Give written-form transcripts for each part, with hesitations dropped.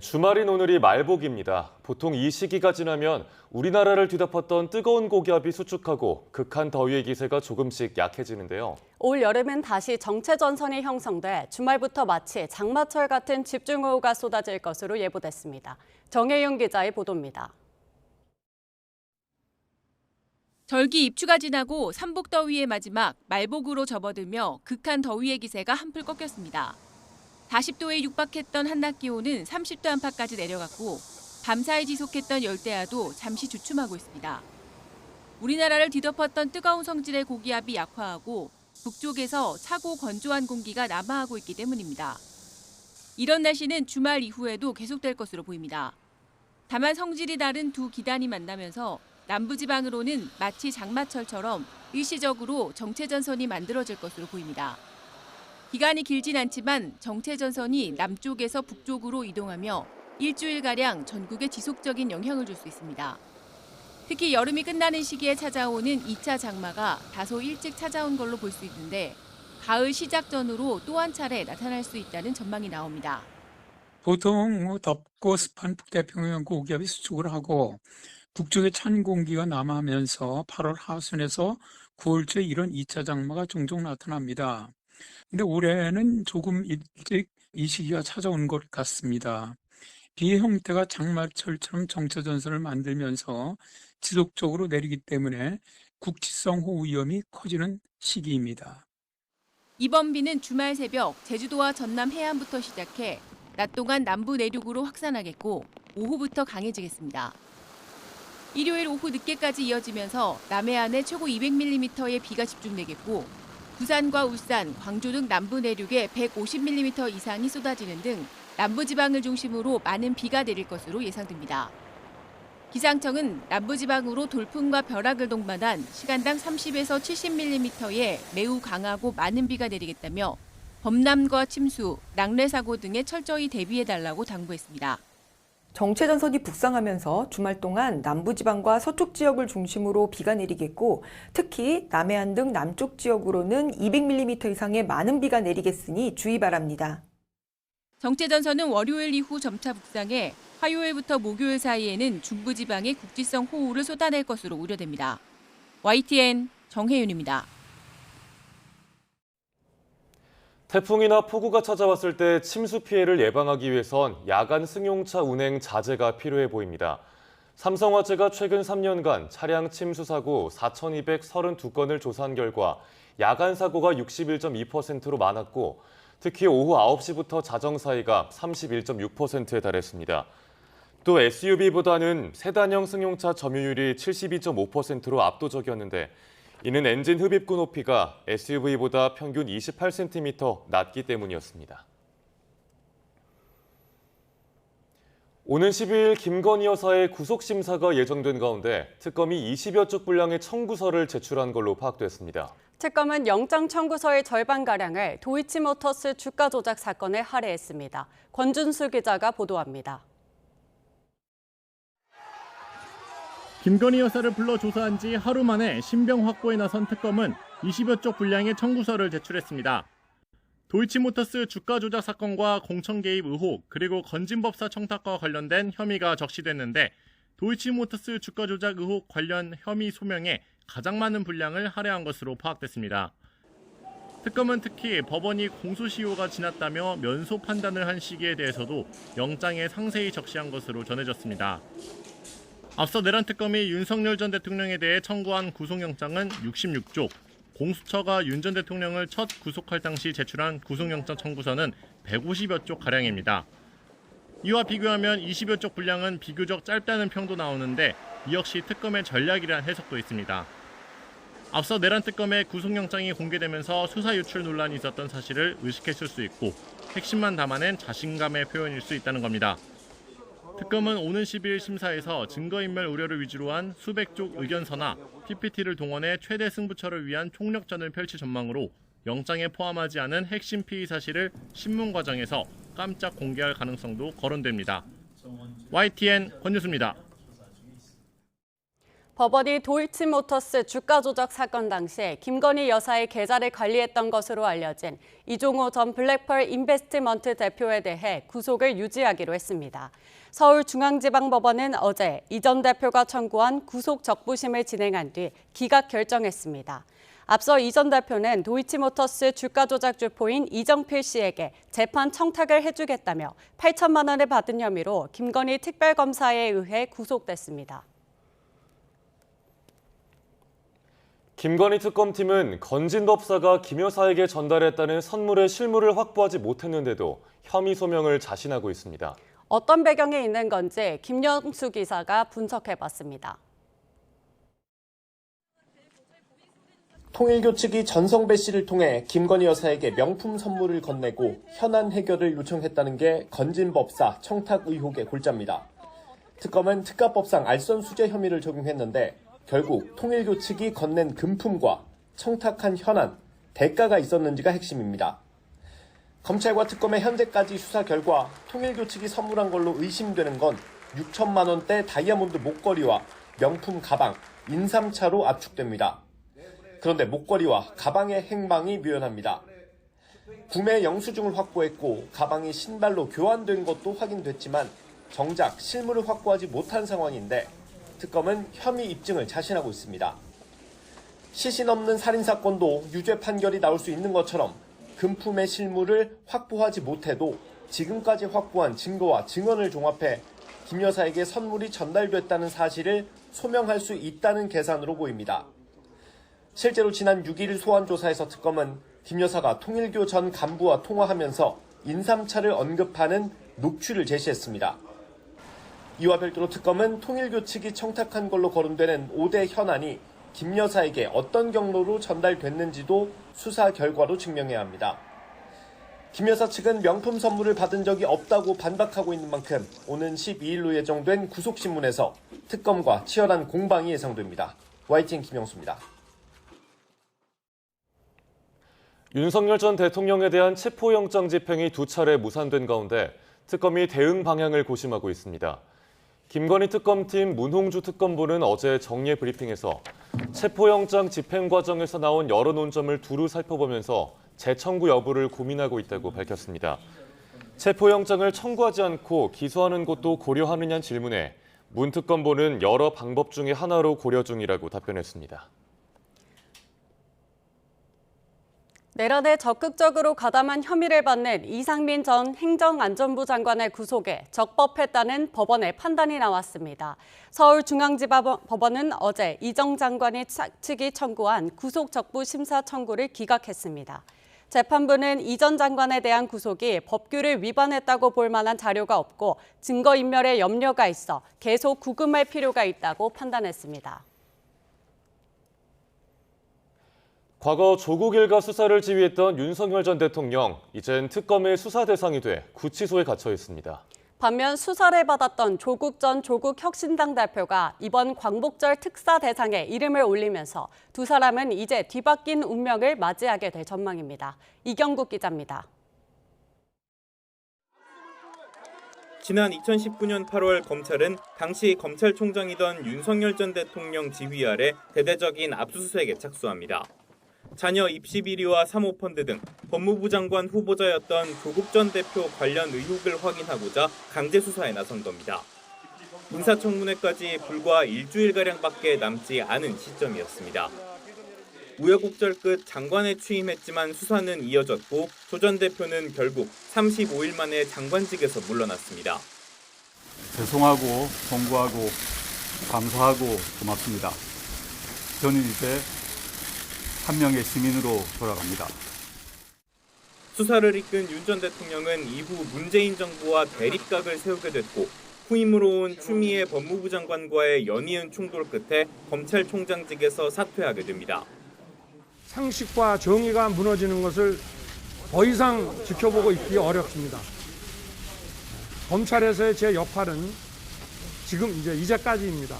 주말인 오늘이 말복입니다. 보통 이 시기가 지나면 우리나라를 뒤덮었던 뜨거운 고기압이 수축하고 극한 더위의 기세가 조금씩 약해지는데요. 올 여름은 다시 정체전선이 형성돼 주말부터 마치 장마철 같은 집중호우가 쏟아질 것으로 예보됐습니다. 정혜윤 기자의 보도입니다. 절기 입추가 지나고 삼복더위의 마지막 말복으로 접어들며 극한 더위의 기세가 한풀 꺾였습니다. 40도에 육박했던 한낮 기온은 30도 안팎까지 내려갔고 밤사이 지속했던 열대야도 잠시 주춤하고 있습니다. 우리나라를 뒤덮었던 뜨거운 성질의 고기압이 약화하고 북쪽에서 차고 건조한 공기가 남하하고 있기 때문입니다. 이런 날씨는 주말 이후에도 계속될 것으로 보입니다. 다만 성질이 다른 두 기단이 만나면서 남부지방으로는 마치 장마철처럼 일시적으로 정체전선이 만들어질 것으로 보입니다. 기간이 길진 않지만 정체전선이 남쪽에서 북쪽으로 이동하며 일주일가량 전국에 지속적인 영향을 줄 수 있습니다. 특히 여름이 끝나는 시기에 찾아오는 2차 장마가 다소 일찍 찾아온 걸로 볼 수 있는데 가을 시작 전후로 또 한 차례 나타날 수 있다는 전망이 나옵니다. 보통 덥고 습한 북태평양 고기압이 수축을 하고 북쪽에 찬 공기가 남하면서 8월 하순에서 9월 초 이런 2차 장마가 종종 나타납니다. 근데 올해는 조금 일찍 이 시기가 찾아온 것 같습니다. 비 형태가 장마철처럼 정체전선을 만들면서 지속적으로 내리기 때문에 국지성 호우 위험이 커지는 시기입니다. 이번 비는 주말 새벽 제주도와 전남 해안부터 시작해 낮 동안 남부 내륙으로 확산하겠고 오후부터 강해지겠습니다. 일요일 오후 늦게까지 이어지면서 남해안에 최고 200mm의 비가 집중되겠고 부산과 울산, 광주 등 남부 내륙에 150mm 이상이 쏟아지는 등 남부지방을 중심으로 많은 비가 내릴 것으로 예상됩니다. 기상청은 남부지방으로 돌풍과 벼락을 동반한 시간당 30에서 70mm의 매우 강하고 많은 비가 내리겠다며 범람과 침수, 낙뢰 사고 등에 철저히 대비해달라고 당부했습니다. 정체전선이 북상하면서 주말 동안 남부지방과 서쪽 지역을 중심으로 비가 내리겠고 특히 남해안 등 남쪽 지역으로는 200mm 이상의 많은 비가 내리겠으니 주의 바랍니다. 정체전선은 월요일 이후 점차 북상해 화요일부터 목요일 사이에는 중부지방에 국지성 호우를 쏟아낼 것으로 우려됩니다. YTN 정혜윤입니다. 태풍이나 폭우가 찾아왔을 때 침수 피해를 예방하기 위해선 야간 승용차 운행 자제가 필요해 보입니다. 삼성화재가 최근 3년간 차량 침수 사고 4,232건을 조사한 결과 야간 사고가 61.2%로 많았고 특히 오후 9시부터 자정 사이가 31.6%에 달했습니다. 또 SUV보다는 세단형 승용차 점유율이 72.5%로 압도적이었는데 이는 엔진 흡입구 높이가 SUV보다 평균 28cm 낮기 때문이었습니다. 오는 12일 김건희 여사의 구속심사가 예정된 가운데 특검이 20여 쪽 분량의 청구서를 제출한 걸로 파악됐습니다. 특검은 영장 청구서의 절반가량을 도이치모터스 주가 조작 사건에 할애했습니다. 권준수 기자가 보도합니다. 김건희 여사를 불러 조사한 지 하루 만에 신병 확보에 나선 특검은 20여 쪽 분량의 청구서를 제출했습니다. 도이치모터스 주가 조작 사건과 공천 개입 의혹 그리고 건진법사 청탁과 관련된 혐의가 적시됐는데 도이치모터스 주가 조작 의혹 관련 혐의 소명에 가장 많은 분량을 할애한 것으로 파악됐습니다. 특검은 특히 법원이 공소시효가 지났다며 면소 판단을 한 시기에 대해서도 영장에 상세히 적시한 것으로 전해졌습니다. 앞서 내란 특검이 윤석열 전 대통령에 대해 청구한 구속영장은 66쪽, 공수처가 윤 전 대통령을 첫 구속할 당시 제출한 구속영장 청구서는 150여 쪽 가량입니다. 이와 비교하면 20여 쪽 분량은 비교적 짧다는 평도 나오는데 이 역시 특검의 전략이란 해석도 있습니다. 앞서 내란 특검의 구속영장이 공개되면서 수사 유출 논란이 있었던 사실을 의식했을 수 있고 핵심만 담아낸 자신감의 표현일 수 있다는 겁니다. 특검은 오는 12일 심사에서 증거인멸 우려를 위주로 한 수백 쪽 의견서나 PPT를 동원해 최대 승부처를 위한 총력전을 펼칠 전망으로 영장에 포함하지 않은 핵심 피의 사실을 신문 과정에서 깜짝 공개할 가능성도 거론됩니다. YTN 권유수입니다. 법원이 도이치모터스 주가 조작 사건 당시 김건희 여사의 계좌를 관리했던 것으로 알려진 이종호 전 블랙펄 인베스트먼트 대표에 대해 구속을 유지하기로 했습니다. 서울중앙지방법원은 어제 이 전 대표가 청구한 구속 적부심을 진행한 뒤 기각 결정했습니다. 앞서 이 전 대표는 도이치모터스 주가 조작 주포인 이정필 씨에게 재판 청탁을 해주겠다며 8천만 원을 받은 혐의로 김건희 특별검사에 의해 구속됐습니다. 김건희 특검팀은 건진 법사가 김 여사에게 전달했다는 선물의 실물을 확보하지 못했는데도 혐의 소명을 자신하고 있습니다. 어떤 배경이 있는 건지 김영수 기자가 분석해봤습니다. 통일교 측이 전성배 씨를 통해 김건희 여사에게 명품 선물을 건네고 현안 해결을 요청했다는 게 건진 법사 청탁 의혹의 골자입니다. 특검은 특가법상 알선수재 혐의를 적용했는데 결국 통일교 측이 건넨 금품과 청탁한 현안, 대가가 있었는지가 핵심입니다. 검찰과 특검의 현재까지 수사 결과 통일교 측이 선물한 걸로 의심되는 건 6천만 원대 다이아몬드 목걸이와 명품 가방, 인삼차로 압축됩니다. 그런데 목걸이와 가방의 행방이 묘연합니다. 구매 영수증을 확보했고 가방이 신발로 교환된 것도 확인됐지만 정작 실물을 확보하지 못한 상황인데 특검은 혐의 입증을 자신하고 있습니다. 시신 없는 살인사건도 유죄 판결이 나올 수 있는 것처럼 금품의 실물을 확보하지 못해도 지금까지 확보한 증거와 증언을 종합해 김 여사에게 선물이 전달됐다는 사실을 소명할 수 있다는 계산으로 보입니다. 실제로 지난 6일 소환조사에서 특검은 김 여사가 통일교 전 간부와 통화하면서 인삼차를 언급하는 녹취를 제시했습니다. 이와 별도로 특검은 통일교 측이 청탁한 걸로 거론되는 5대 현안이 김 여사에게 어떤 경로로 전달됐는지도 수사 결과로 증명해야 합니다. 김 여사 측은 명품 선물을 받은 적이 없다고 반박하고 있는 만큼 오는 12일로 예정된 구속신문에서 특검과 치열한 공방이 예상됩니다. YTN 김영수입니다. 윤석열 전 대통령에 대한 체포영장 집행이 2차례 무산된 가운데 특검이 대응 방향을 고심하고 있습니다. 김건희 특검팀 문홍주 특검보는 어제 정례 브리핑에서 체포영장 집행 과정에서 나온 여러 논점을 두루 살펴보면서 재청구 여부를 고민하고 있다고 밝혔습니다. 체포영장을 청구하지 않고 기소하는 것도 고려하느냐는 질문에 문 특검보는 여러 방법 중에 하나로 고려 중이라고 답변했습니다. 내란에 적극적으로 가담한 혐의를 받는 이상민 전 행정안전부 장관의 구속에 적법했다는 법원의 판단이 나왔습니다. 서울중앙지방법원은 어제 이정 장관이 측이 청구한 구속 적부 심사 청구를 기각했습니다. 재판부는 이 전 장관에 대한 구속이 법규를 위반했다고 볼 만한 자료가 없고 증거인멸에 염려가 있어 계속 구금할 필요가 있다고 판단했습니다. 과거 조국 일가 수사를 지휘했던 윤석열 전 대통령, 이젠 특검의 수사 대상이 돼 구치소에 갇혀 있습니다. 반면 수사를 받았던 조국 전 조국혁신당 대표가 이번 광복절 특사 대상에 이름을 올리면서 두 사람은 이제 뒤바뀐 운명을 맞이하게 될 전망입니다. 이경국 기자입니다. 지난 2019년 8월 검찰은 당시 검찰총장이던 윤석열 전 대통령 지휘 아래 대대적인 압수수색에 착수합니다. 자녀 입시 비리와 사모펀드 등 법무부 장관 후보자였던 조국 전 대표 관련 의혹을 확인하고자 강제 수사에 나선 겁니다. 인사청문회까지 불과 일주일가량밖에 남지 않은 시점이었습니다. 우여곡절 끝 장관에 취임했지만 수사는 이어졌고 조 전 대표는 결국 35일 만에 장관직에서 물러났습니다. 죄송하고 송구하고 감사하고 고맙습니다. 저는 이제 한 명의 시민으로 돌아갑니다. 수사를 이끈 윤 전 대통령은 이후 문재인 정부와 대립각을 세우게 됐고 후임으로 온 추미애 법무부 장관과의 연이은 충돌 끝에 검찰총장직에서 사퇴하게 됩니다. 상식과 정의가 무너지는 것을 더 이상 지켜보고 있기 어렵습니다. 검찰에서의 제 역할은 지금 이제까지입니다.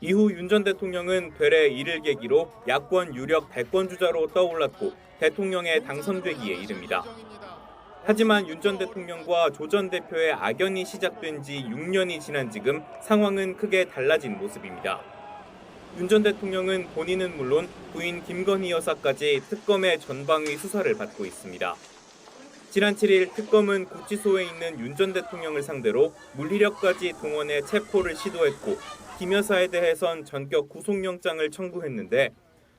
이후 윤 전 대통령은 되레 이를 계기로 야권 유력 대권 주자로 떠올랐고 대통령에 당선되기에 이릅니다. 하지만 윤 전 대통령과 조 전 대표의 악연이 시작된 지 6년이 지난 지금 상황은 크게 달라진 모습입니다. 윤 전 대통령은 본인은 물론 부인 김건희 여사까지 특검의 전방위 수사를 받고 있습니다. 지난 7일 특검은 구치소에 있는 윤 전 대통령을 상대로 물리력까지 동원해 체포를 시도했고 김 여사에 대해선 전격 구속영장을 청구했는데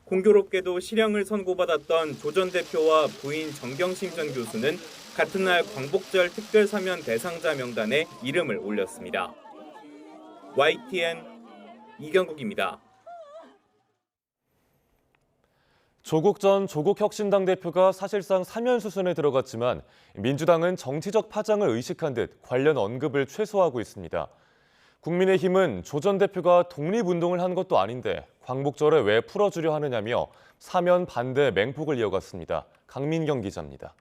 공교롭게도 실형을 선고받았던 조 전 대표와 부인 정경심 전 교수는 같은 날 광복절 특별사면 대상자 명단에 이름을 올렸습니다. YTN 이경국입니다. 조국 전 조국혁신당 대표가 사실상 사면 수순에 들어갔지만 민주당은 정치적 파장을 의식한 듯 관련 언급을 최소화하고 있습니다. 국민의힘은 조 전 대표가 독립운동을 한 것도 아닌데 광복절에 왜 풀어주려 하느냐며 사면 반대 맹폭을 이어갔습니다. 강민경 기자입니다.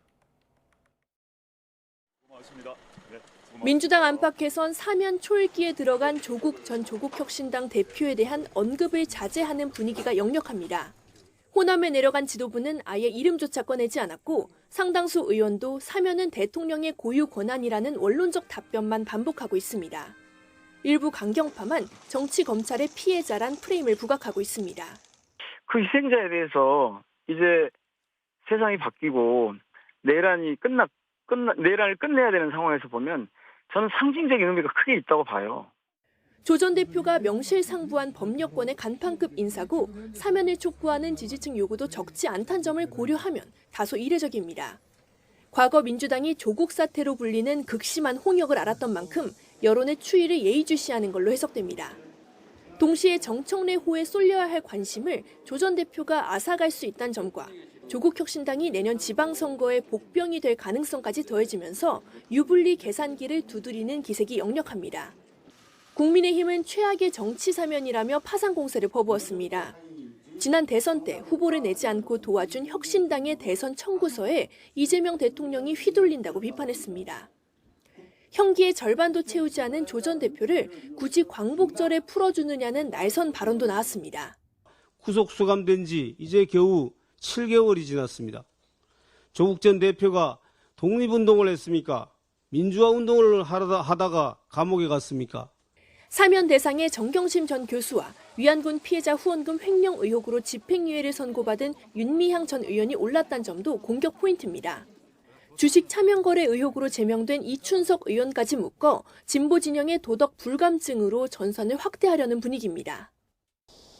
민주당 안팎에선 사면 초읽기에 들어간 조국 전 조국혁신당 대표에 대한 언급을 자제하는 분위기가 역력합니다. 호남에 내려간 지도부는 아예 이름조차 꺼내지 않았고 상당수 의원도 사면은 대통령의 고유 권한이라는 원론적 답변만 반복하고 있습니다. 일부 강경파만 정치 검찰의 피해자란 프레임을 부각하고 있습니다. 그 희생자에 대해서 이제 세상이 바뀌고 내란을 끝내야 되는 상황에서 보면 저는 상징적인 의미가 크게 있다고 봐요. 조 전 대표가 명실상부한 법력권의 간판급 인사고 사면을 촉구하는 지지층 요구도 적지 않다는 점을 고려하면 다소 이례적입니다. 과거 민주당이 조국 사태로 불리는 극심한 홍역을 알았던 만큼 여론의 추이를 예의주시하는 걸로 해석됩니다. 동시에 정청래 호에 쏠려야 할 관심을 조 전 대표가 앗아갈 수 있다는 점과 조국혁신당이 내년 지방선거의 복병이 될 가능성까지 더해지면서 유불리 계산기를 두드리는 기색이 역력합니다. 국민의힘은 최악의 정치 사면이라며 파상 공세를 퍼부었습니다. 지난 대선 때 후보를 내지 않고 도와준 혁신당의 대선 청구서에 이재명 대통령이 휘둘린다고 비판했습니다. 형기의 절반도 채우지 않은 조 전 대표를 굳이 광복절에 풀어주느냐는 날선 발언도 나왔습니다. 구속 수감된 지 이제 겨우 7개월이 지났습니다. 조국 전 대표가 독립운동을 했습니까? 민주화 운동을 하다가 감옥에 갔습니까? 사면 대상의 정경심 전 교수와 위안군 피해자 후원금 횡령 의혹으로 집행유예를 선고받은 윤미향 전 의원이 올랐다는 점도 공격 포인트입니다. 주식 차명거래 의혹으로 제명된 이춘석 의원까지 묶어 진보 진영의 도덕 불감증으로 전선을 확대하려는 분위기입니다.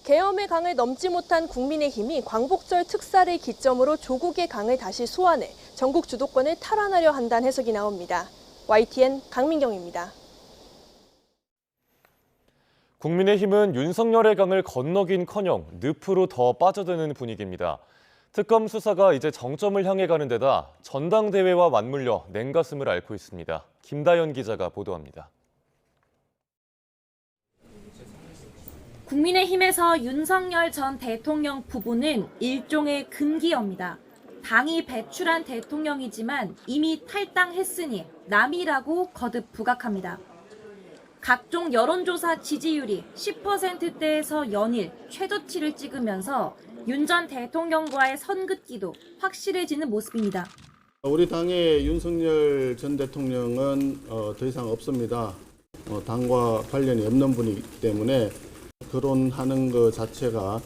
계엄의 강을 넘지 못한 국민의힘이 광복절 특사를 기점으로 조국의 강을 다시 소환해 전국 주도권을 탈환하려 한다는 해석이 나옵니다. YTN 강민경입니다. 국민의힘은 윤석열의 강을 건너긴커녕 늪으로 더 빠져드는 분위기입니다. 특검 수사가 이제 정점을 향해 가는 데다 전당대회와 맞물려 냉가슴을 앓고 있습니다. 김다연 기자가 보도합니다. 국민의힘에서 윤석열 전 대통령 부부는 일종의 금기어입니다. 당이 배출한 대통령이지만 이미 탈당했으니 남이라고 거듭 부각합니다. 각종 여론조사 지지율이 10%대에서 연일 최저치를 찍으면서 윤 전 대통령과의 선긋기도 확실해지는 모습입니다. 우리 당의 윤석열 전 대통령은 더 이상 없습니다. 당과 관련이 없는 분이기 때문에 거론하는 것 자체가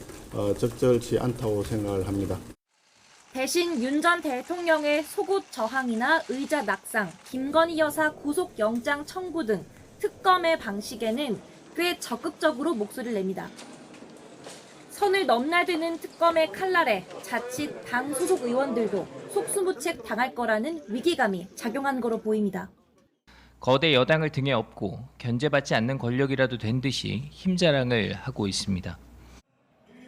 적절치 않다고 생각을 합니다. 대신 윤 전 대통령의 속옷 저항이나 의자 낙상, 김건희 여사 구속영장 청구 등 특검의 방식에는 꽤 적극적으로 목소리를 냅니다. 선을 넘나드는 특검의 칼날에 자칫 당 소속 의원들도 속수무책 당할 거라는 위기감이 작용한 거로 보입니다. 거대 여당을 등에 업고 견제받지 않는 권력이라도 된 듯이 힘자랑을 하고 있습니다.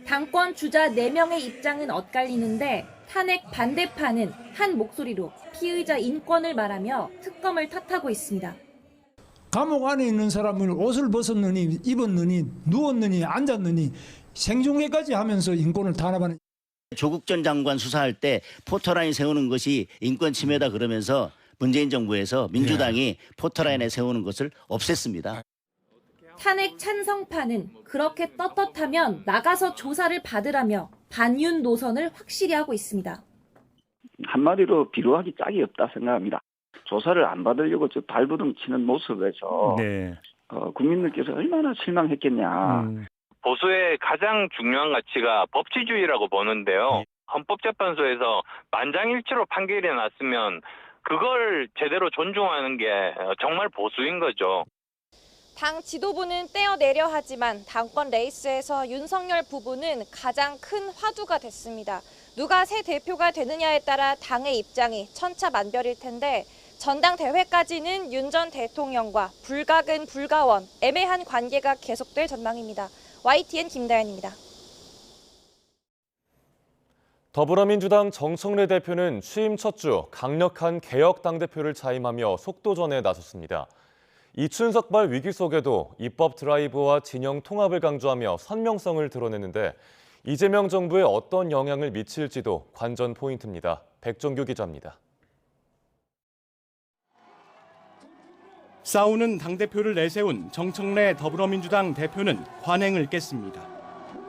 당권 주자 4명의 입장은 엇갈리는데 탄핵 반대파는 한 목소리로 피의자 인권을 말하며 특검을 탓하고 있습니다. 감옥 안에 있는 사람을 옷을 벗었느니 입었느니 누웠느니 앉았느니 생중계까지 하면서 인권을 탄압하는. 조국 전 장관 수사할 때 포토라인 세우는 것이 인권 침해다 그러면서 문재인 정부에서 민주당이 포토라인에 세우는 것을 없앴습니다. 탄핵 찬성파는 그렇게 떳떳하면 나가서 조사를 받으라며 반윤 노선을 확실히 하고 있습니다. 한마디로 비루하기 짝이 없다 생각합니다. 조사를 안 받으려고 저 발버둥 치는 모습에서 국민들께서 얼마나 실망했겠냐. 보수의 가장 중요한 가치가 법치주의라고 보는데요. 헌법재판소에서 만장일치로 판결이 났으면 그걸 제대로 존중하는 게 정말 보수인 거죠. 당 지도부는 떼어내려 하지만 당권 레이스에서 윤석열 부부는 가장 큰 화두가 됐습니다. 누가 새 대표가 되느냐에 따라 당의 입장이 천차만별일 텐데 전당대회까지는 윤 전 대통령과 불가근 불가원, 애매한 관계가 계속될 전망입니다. YTN 김다연입니다. 더불어민주당 정청래 대표는 취임 첫 주 강력한 개혁 당대표를 자임하며 속도전에 나섰습니다. 이춘석발 위기 속에도 입법 드라이브와 진영 통합을 강조하며 선명성을 드러내는데 이재명 정부에 어떤 영향을 미칠지도 관전 포인트입니다. 백종규 기자입니다. 싸우는 당대표를 내세운 정청래 더불어민주당 대표는 관행을 깼습니다.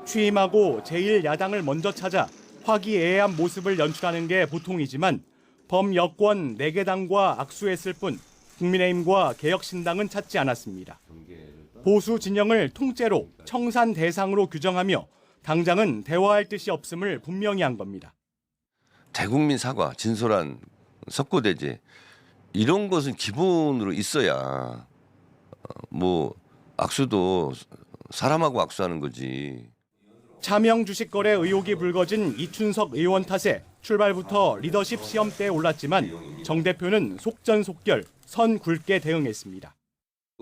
취임하고 제1야당을 먼저 찾아 화기애애한 모습을 연출하는 게 보통이지만 범여권 4개 당과 악수했을 뿐 국민의힘과 개혁신당은 찾지 않았습니다. 보수 진영을 통째로 청산 대상으로 규정하며 당장은 대화할 뜻이 없음을 분명히 한 겁니다. 대국민 사과, 진솔한 석고대죄 이런 것은 기본으로 있어야 악수도 사람하고 악수하는 거지. 차명 주식 거래 의혹이 불거진 이춘석 의원 탓에 출발부터 리더십 시험대에 올랐지만 정 대표는 속전속결 선 굵게 대응했습니다.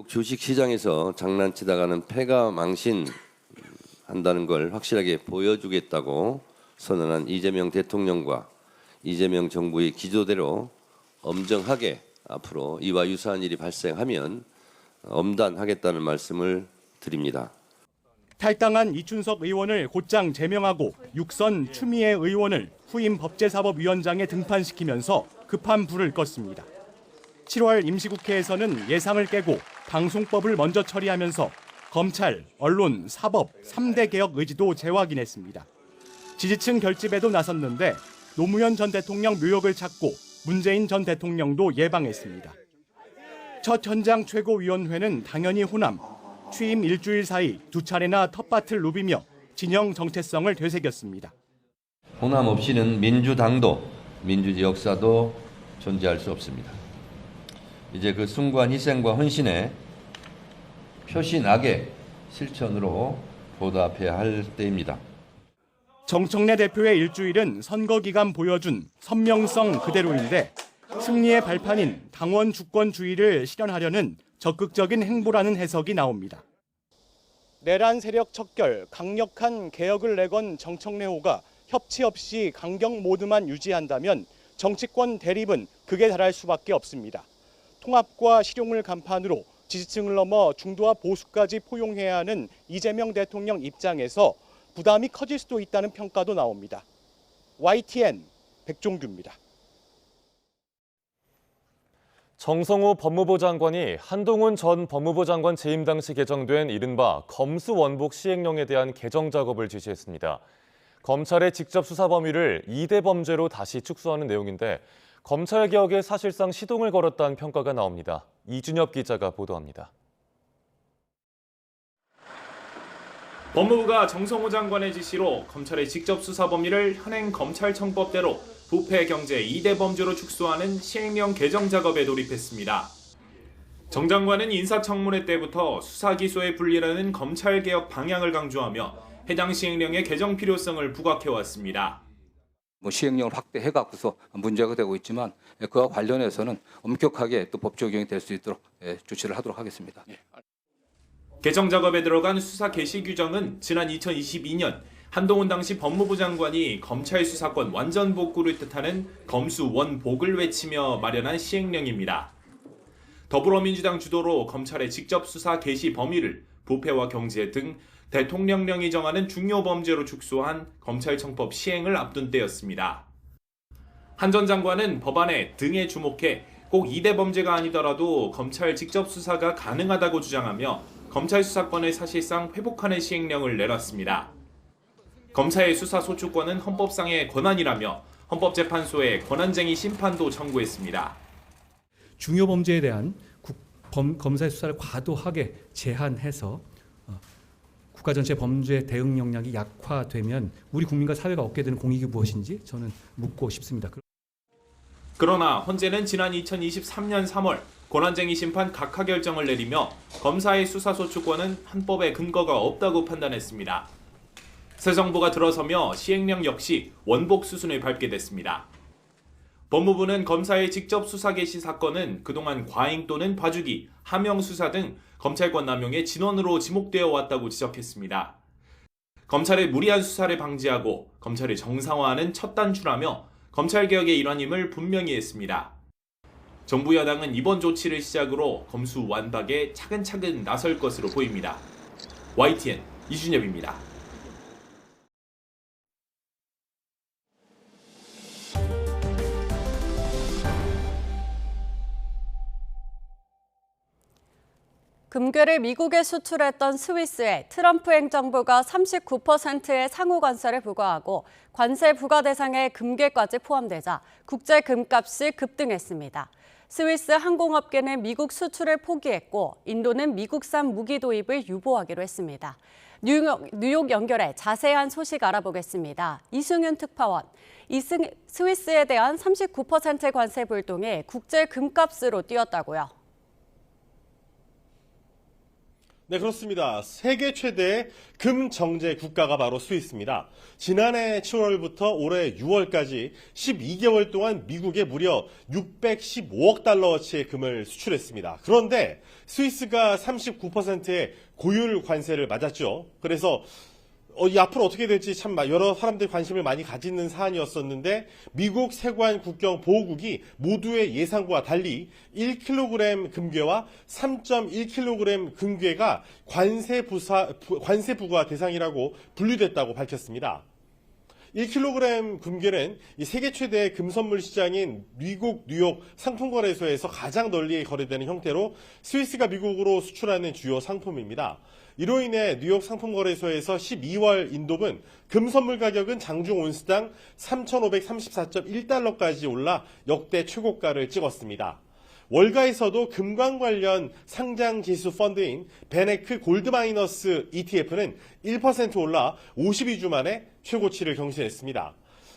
주식시장에서 장난치다가는 패가 망신한다는 걸 확실하게 보여주겠다고 선언한 이재명 대통령과 이재명 정부의 기조대로 엄정하게 앞으로 이와 유사한 일이 발생하면 엄단하겠다는 말씀을 드립니다. 탈당한 이춘석 의원을 곧장 제명하고 육선 추미애 의원을 후임 법제사법위원장에 등판시키면서 급한 불을 껐습니다. 7월 임시국회에서는 예상을 깨고 방송법을 먼저 처리하면서 검찰, 언론, 사법 3대 개혁 의지도 재확인했습니다. 지지층 결집에도 나섰는데 노무현 전 대통령 묘역을 찾고 문재인 전 대통령도 예방했습니다. 첫 현장 최고위원회는 당연히 호남, 취임 일주일 사이 2차례나 텃밭을 누비며 진영 정체성을 되새겼습니다. 호남 없이는 민주당도 민주주의 역사도 존재할 수 없습니다. 이제 그 숭고한 희생과 헌신에 표신하게 실천으로 보답해야 할 때입니다. 정청래 대표의 일주일은 선거 기간 보여준 선명성 그대로인데 승리의 발판인 당원 주권주의를 실현하려는 적극적인 행보라는 해석이 나옵니다. 내란 세력 척결, 강력한 개혁을 내건 정청래호가 협치 없이 강경 모드만 유지한다면 정치권 대립은 극에 달할 수밖에 없습니다. 통합과 실용을 간판으로 지지층을 넘어 중도와 보수까지 포용해야 하는 이재명 대통령 입장에서 부담이 커질 수도 있다는 평가도 나옵니다. YTN 백종규입니다. 정성호 법무부 장관이 한동훈 전 법무부 장관 재임 당시 개정된 이른바 검수원복 시행령에 대한 개정 작업을 지시했습니다. 검찰의 직접 수사 범위를 2대 범죄로 다시 축소하는 내용인데 검찰개혁에 사실상 시동을 걸었다는 평가가 나옵니다. 이준엽 기자가 보도합니다. 법무부가 정성호 장관의 지시로 검찰의 직접 수사 범위를 현행 검찰청법대로 부패 경제 2대 범죄로 축소하는 시행령 개정 작업에 돌입했습니다. 정 장관은 인사청문회 때부터 수사 기소의 분리라는 검찰개혁 방향을 강조하며 해당 시행령의 개정 필요성을 부각해왔습니다. 시행령을 확대해갖고서 문제가 되고 있지만 그와 관련해서는 엄격하게 또 법 적용이 될 수 있도록 조치를 하도록 하겠습니다. 개정 작업에 들어간 수사 개시 규정은 지난 2022년 한동훈 당시 법무부 장관이 검찰 수사권 완전 복구를 뜻하는 검수원복을 외치며 마련한 시행령입니다. 더불어민주당 주도로 검찰의 직접 수사 개시 범위를 부패와 경제 등 대통령령이 정하는 중요 범죄로 축소한 검찰청법 시행을 앞둔 때였습니다. 한 전 장관은 법안에 등에 주목해 꼭 2대 범죄가 아니더라도 검찰 직접 수사가 가능하다고 주장하며 검찰 수사권을 사실상 회복하는 시행령을 내놨습니다. 검사의 수사 소추권은 헌법상의 권한이라며 헌법재판소에 권한쟁의 심판도 청구했습니다. 중요 범죄에 대한 검사의 수사를 과도하게 제한해서 국가 전체 범죄 대응 역량이 약화되면 우리 국민과 사회가 얻게 되는 공익이 무엇인지 저는 묻고 싶습니다. 그러나 헌재는 지난 2023년 3월 권한쟁의 심판 각하 결정을 내리며 검사의 수사소추권은 헌법에 근거가 없다고 판단했습니다. 새 정부가 들어서며 시행령 역시 원복 수순을 밟게 됐습니다. 법무부는 검사의 직접 수사 개시 사건은 그동안 과잉 또는 봐주기, 하명 수사 등 검찰권 남용의 진원으로 지목되어 왔다고 지적했습니다. 검찰의 무리한 수사를 방지하고 검찰을 정상화하는 첫 단추라며 검찰개혁의 일환임을 분명히 했습니다. 정부 여당은 이번 조치를 시작으로 검수 완박에 차근차근 나설 것으로 보입니다. YTN 이준엽입니다. 금괴를 미국에 수출했던 스위스에 트럼프 행정부가 39%의 상호 관세를 부과하고 관세 부과 대상에 금괴까지 포함되자 국제 금값이 급등했습니다. 스위스 항공업계는 미국 수출을 포기했고 인도는 미국산 무기 도입을 유보하기로 했습니다. 뉴욕 연결해 자세한 소식 알아보겠습니다. 이승윤 특파원. 스위스에 대한 39% 관세 불동이 국제 금값으로 뛰었다고요? 네, 그렇습니다. 세계 최대의 금 정제 국가가 바로 스위스입니다. 지난해 7월부터 올해 6월까지 12개월 동안 미국에 무려 615억 달러어치의 금을 수출했습니다. 그런데 스위스가 39%의 고율 관세를 맞았죠. 그래서 앞으로 어떻게 될지 참 여러 사람들이 관심을 많이 가지는 사안이었었는데 미국 세관 국경 보호국이 모두의 예상과 달리 1kg 금괴와 3.1kg 금괴가 관세 부과 대상이라고 분류됐다고 밝혔습니다. 1kg 금괴는 세계 최대의 금선물 시장인 미국 뉴욕 상품거래소에서 가장 널리 거래되는 형태로 스위스가 미국으로 수출하는 주요 상품입니다. 이로 인해 뉴욕 상품거래소에서 12월 인도분 금선물 가격은 장중 온스당 3,534.1달러까지 올라 역대 최고가를 찍었습니다. 월가에서도 금광 관련 상장 지수 펀드인 베네크 골드마이너스 ETF는 1% 올라 52주 만에 최고치를 경신했습니다.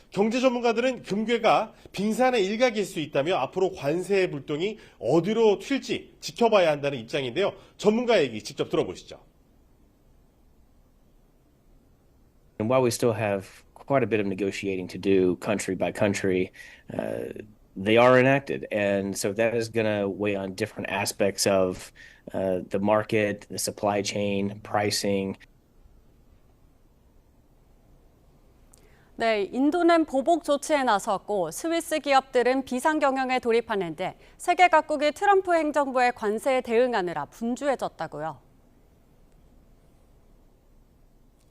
경제 전문가들은 금괴가 빙산의 일각일 수 있다며 앞으로 관세 불똥이 어디로 튈지 지켜봐야 한다는 입장인데요. 전문가 얘기 직접 들어보시죠. And while we still have quite a bit of negotiating to do country by country, they are enacted. And so that is going to weigh on different aspects of the market, the supply chain, pricing. 네, 인도는 보복 조치에 나섰고 스위스 기업들은 비상 경영에 돌입하는데 세계 각국이 트럼프 행정부의 관세에 대응하느라 분주해졌다고요.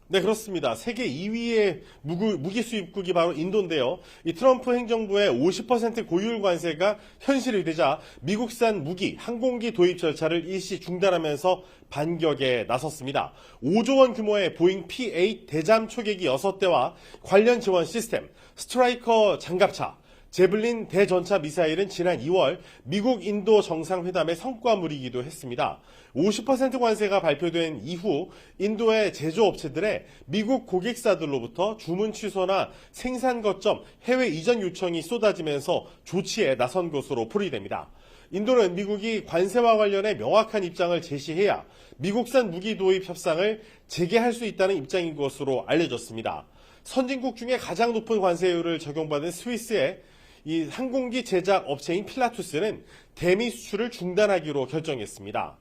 네, 그렇습니다. 세계 2위의 무기 수입국이 바로 인도인데요. 이 트럼프 행정부의 50% 고율 관세가 현실이 되자 미국산 무기, 항공기 도입 절차를 일시 중단하면서 반격에 나섰습니다. 5조 원 규모의 보잉 P-8 대잠 초계기 6대와 관련 지원 시스템, 스트라이커 장갑차, 제블린 대전차 미사일은 지난 2월 미국 인도 정상회담의 성과물이기도 했습니다. 50% 관세가 발표된 이후 인도의 제조업체들의 미국 고객사들로부터 주문 취소나 생산 거점 해외 이전 요청이 쏟아지면서 조치에 나선 것으로 풀이됩니다. 인도는 미국이 관세와 관련해 명확한 입장을 제시해야 미국산 무기 도입 협상을 재개할 수 있다는 입장인 것으로 알려졌습니다. 선진국 중에 가장 높은 관세율을 적용받은 스위스의 이 항공기 제작 업체인 필라투스는 대미 수출을 중단하기로 결정했습니다.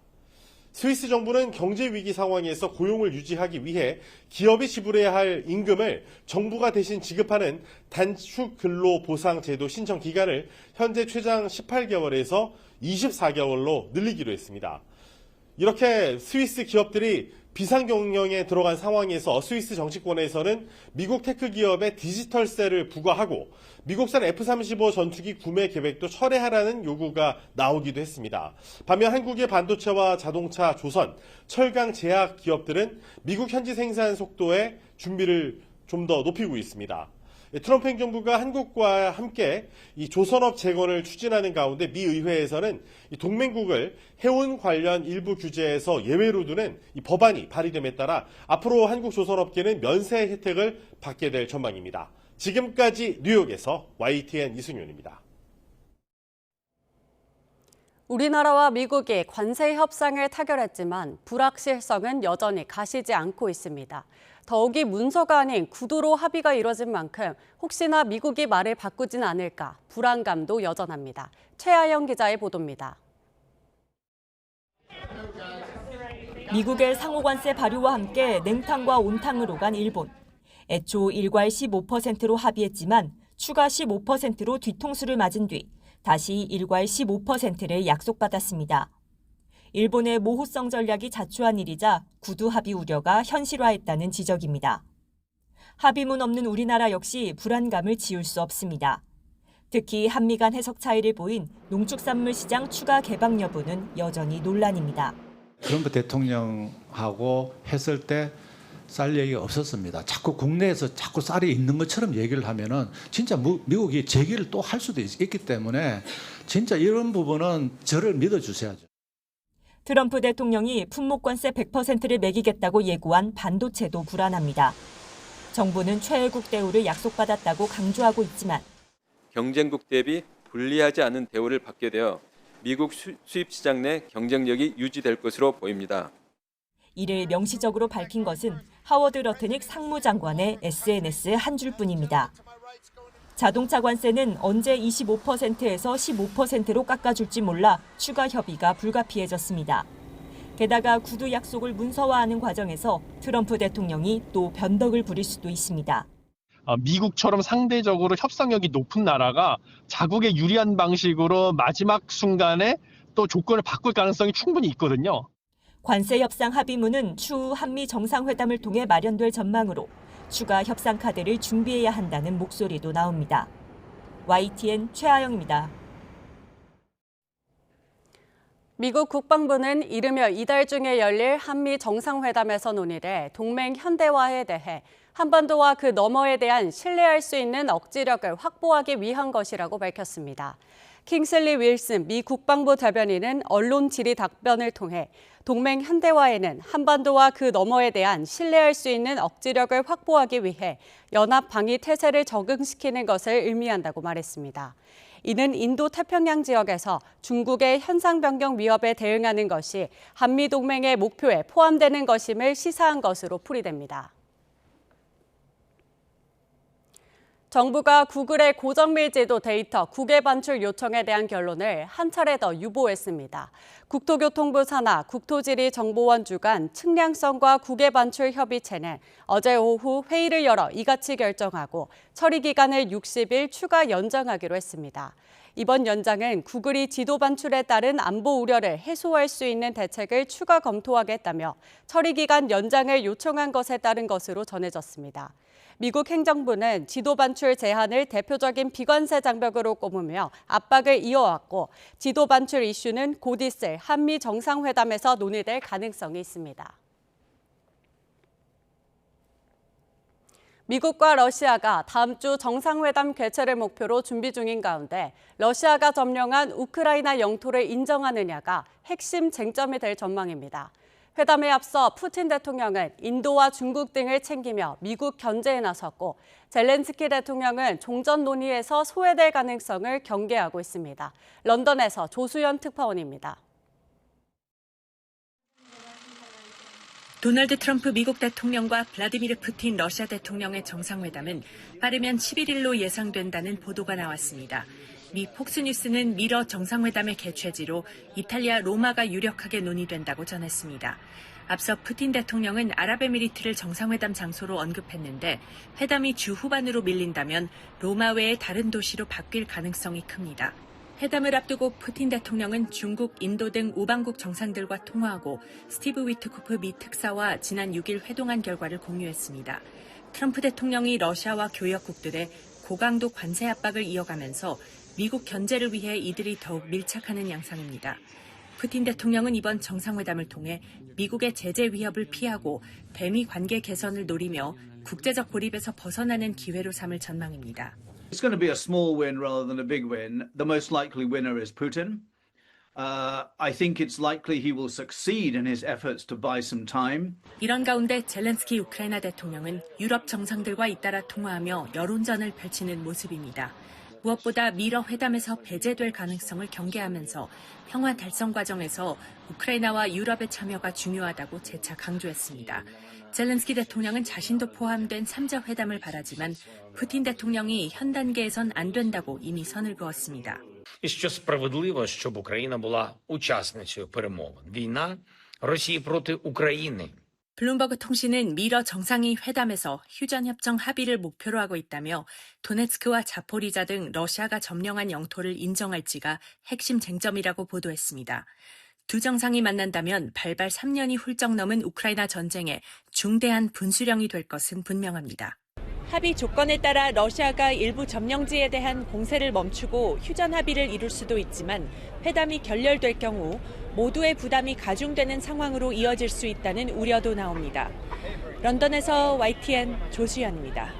스위스 정부는 경제 위기 상황에서 고용을 유지하기 위해 기업이 지불해야 할 임금을 정부가 대신 지급하는 단축 근로 보상 제도 신청 기간을 현재 최장 18개월에서 24개월로 늘리기로 했습니다. 이렇게 스위스 기업들이 비상경영에 들어간 상황에서 스위스 정치권에서는 미국 테크 기업에 디지털세를 부과하고 미국산 F-35 전투기 구매 계획도 철회하라는 요구가 나오기도 했습니다. 반면 한국의 반도체와 자동차, 조선, 철강 제약 기업들은 미국 현지 생산 속도의 준비를 좀 더 높이고 있습니다. 트럼프 행정부가 한국과 함께 이 조선업 재건을 추진하는 가운데 미 의회에서는 이 동맹국을 해운 관련 일부 규제에서 예외로 두는 이 법안이 발의됨에 따라 앞으로 한국 조선업계는 면세 혜택을 받게 될 전망입니다. 지금까지 뉴욕에서 YTN 이승윤입니다. 우리나라와 미국이 관세 협상을 타결했지만 불확실성은 여전히 가시지 않고 있습니다. 더욱이 문서가 아닌 구두로 합의가 이뤄진 만큼 혹시나 미국이 말을 바꾸진 않을까 불안감도 여전합니다. 최아영 기자의 보도입니다. 미국의 상호관세 발효와 함께 냉탕과 온탕으로 간 일본. 애초 일괄 15%로 합의했지만 추가 15%로 뒤통수를 맞은 뒤 다시 일괄 15%를 약속받았습니다. 일본의 모호성 전략이 자초한 일이자 구두 합의 우려가 현실화했다는 지적입니다. 합의문 없는 우리나라 역시 불안감을 지울 수 없습니다. 특히 한미 간 해석 차이를 보인 농축산물 시장 추가 개방 여부는 여전히 논란입니다. 트럼프 대통령하고 했을 때 쌀 얘기가 없었습니다. 자꾸 국내에서 자꾸 쌀이 있는 것처럼 얘기를 하면은 진짜 미국이 제기를 또 할 수도 있기 때문에 진짜 이런 부분은 저를 믿어주셔야죠. 트럼프 대통령이 품목관세 100%를 매기겠다고 예고한 반도체도 불안합니다. 정부는 최애국 대우를 약속받았다고 강조하고 있지만 경쟁국 대비 불리하지 않은 대우를 받게 되어 미국 수입 시장 내 경쟁력이 유지될 것으로 보입니다. 이를 명시적으로 밝힌 것은 하워드 러트닉 상무장관의 SNS 한 줄뿐입니다. 자동차 관세는 언제 25%에서 15%로 깎아줄지 몰라 추가 협의가 불가피해졌습니다. 게다가 구두 약속을 문서화하는 과정에서 트럼프 대통령이 또 변덕을 부릴 수도 있습니다. 미국처럼 상대적으로 협상력이 높은 나라가 자국에 유리한 방식으로 마지막 순간에 또 조건을 바꿀 가능성이 충분히 있거든요. 관세 협상 합의문은 추후 한미 정상회담을 통해 마련될 전망으로 추가 협상 카드를 준비해야 한다는 목소리도 나옵니다. YTN 최아영입니다. 미국 국방부는 이르며 이달 중에 열릴 한미 정상회담에서 논의돼 동맹 현대화에 대해 한반도와 그 너머에 대한 신뢰할 수 있는 억지력을 확보하기 위한 것이라고 밝혔습니다. 킹슬리 윌슨 미 국방부 대변인은 언론 질의 답변을 통해 동맹 현대화에는 한반도와 그 너머에 대한 신뢰할 수 있는 억지력을 확보하기 위해 연합 방위 태세를 적응시키는 것을 의미한다고 말했습니다. 이는 인도 태평양 지역에서 중국의 현상 변경 위협에 대응하는 것이 한미 동맹의 목표에 포함되는 것임을 시사한 것으로 풀이됩니다. 정부가 구글의 고정밀지도 데이터 국외 반출 요청에 대한 결론을 한 차례 더 유보했습니다. 국토교통부 산하 국토지리정보원 주관 측량성과 국외 반출 협의체는 어제 오후 회의를 열어 이같이 결정하고 처리 기간을 60일 추가 연장하기로 했습니다. 이번 연장은 구글이 지도 반출에 따른 안보 우려를 해소할 수 있는 대책을 추가 검토하겠다며 처리 기간 연장을 요청한 것에 따른 것으로 전해졌습니다. 미국 행정부는 지도 반출 제한을 대표적인 비관세 장벽으로 꼽으며 압박을 이어왔고 지도 반출 이슈는 곧 있을 한미 정상회담에서 논의될 가능성이 있습니다. 미국과 러시아가 다음 주 정상회담 개최를 목표로 준비 중인 가운데 러시아가 점령한 우크라이나 영토를 인정하느냐가 핵심 쟁점이 될 전망입니다. 회담에 앞서 푸틴 대통령은 인도와 중국 등을 챙기며 미국 견제에 나섰고 젤렌스키 대통령은 종전 논의에서 소외될 가능성을 경계하고 있습니다. 런던에서 조수연 특파원입니다. 도널드 트럼프 미국 대통령과 블라디미르 푸틴 러시아 대통령의 정상회담은 빠르면 11일로 예상된다는 보도가 나왔습니다. 미 폭스뉴스는 미러 정상회담의 개최지로 이탈리아 로마가 유력하게 논의된다고 전했습니다. 앞서 푸틴 대통령은 아랍에미리트를 정상회담 장소로 언급했는데 회담이 주 후반으로 밀린다면 로마 외의 다른 도시로 바뀔 가능성이 큽니다. 회담을 앞두고 푸틴 대통령은 중국, 인도 등 우방국 정상들과 통화하고 스티브 위트코프 미 특사와 지난 6일 회동한 결과를 공유했습니다. 트럼프 대통령이 러시아와 교역국들의 고강도 관세 압박을 이어가면서 미국 견제를 위해 이들이 더욱 밀착하는 양상입니다. 푸틴 대통령은 이번 정상회담을 통해 미국의 제재 위협을 피하고 대미 관계 개선을 노리며 국제적 고립에서 벗어나는 기회로 삼을 전망입니다. It's going to be a small win rather than a big win. The most likely winner is Putin. I think it's likely he will succeed in his efforts to buy some time. 이런 가운데 젤렌스키 우크라이나 대통령은 유럽 정상들과 잇따라 통화하며 여론전을 펼치는 모습입니다. 무엇보다 미러 회담에서 배제될 가능성을 경계하면서 평화 달성 과정에서 우크라이나와 유럽의 참여가 중요하다고 재차 강조했습니다. 젤렌스키 대통령은 자신도 포함된 3자 회담을 바라지만 푸틴 대통령이 현 단계에선 안 된다고 이미 선을 그었습니다. І що справедливо, щоб Україна була учасницею перемовин. Війна Росії проти України. 블룸버그 통신은 미러 정상이 회담에서 휴전협정 합의를 목표로 하고 있다며 도네츠크와 자포리자 등 러시아가 점령한 영토를 인정할지가 핵심 쟁점이라고 보도했습니다. 두 정상이 만난다면 발발 3년이 훌쩍 넘은 우크라이나 전쟁에 중대한 분수령이 될 것은 분명합니다. 합의 조건에 따라 러시아가 일부 점령지에 대한 공세를 멈추고 휴전 합의를 이룰 수도 있지만 회담이 결렬될 경우 모두의 부담이 가중되는 상황으로 이어질 수 있다는 우려도 나옵니다. 런던에서 YTN 조수연입니다.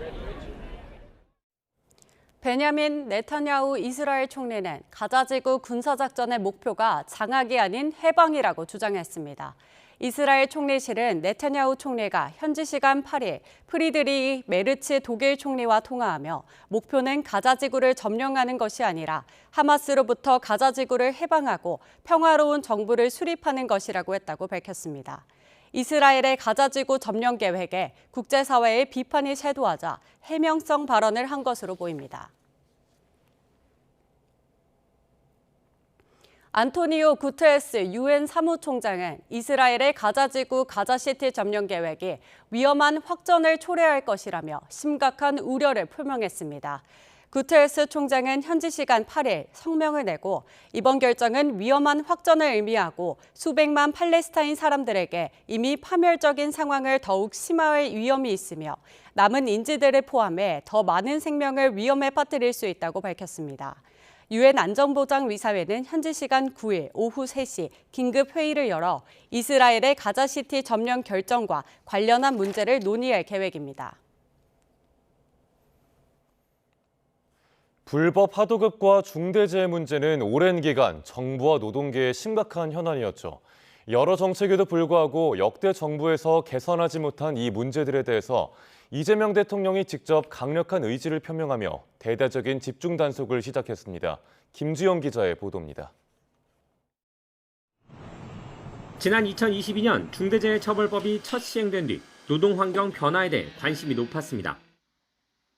베냐민 네타냐후 이스라엘 총리는 가자지구 군사작전의 목표가 장악이 아닌 해방이라고 주장했습니다. 이스라엘 총리실은 네타냐후 총리가 현지 시간 8일 프리드리히 메르츠 독일 총리와 통화하며 목표는 가자지구를 점령하는 것이 아니라 하마스로부터 가자지구를 해방하고 평화로운 정부를 수립하는 것이라고 했다고 밝혔습니다. 이스라엘의 가자지구 점령 계획에 국제사회의 비판이 쇄도하자 해명성 발언을 한 것으로 보입니다. 안토니오 구테레스 유엔 사무총장은 이스라엘의 가자지구 가자시티 점령 계획이 위험한 확전을 초래할 것이라며 심각한 우려를 표명했습니다. 구테레스 총장은 현지 시간 8일 성명을 내고 이번 결정은 위험한 확전을 의미하고 수백만 팔레스타인 사람들에게 이미 파멸적인 상황을 더욱 심화할 위험이 있으며 남은 인질들을 포함해 더 많은 생명을 위험에 빠뜨릴 수 있다고 밝혔습니다. 유엔 안전보장의사회는 현지 시간 9일 오후 3시 긴급 회의를 열어 이스라엘의 가자시티 점령 결정과 관련한 문제를 논의할 계획입니다. 불법 하도급과 중대재해 문제는 오랜 기간 정부와 노동계의 심각한 현안이었죠. 여러 정책에도 불구하고 역대 정부에서 개선하지 못한 이 문제들에 대해서 이재명 대통령이 직접 강력한 의지를 표명하며 대대적인 집중 단속을 시작했습니다. 김주영 기자의 보도입니다. 지난 2022년 중대재해처벌법이 첫 시행된 뒤 노동 환경 변화에 대해 관심이 높았습니다.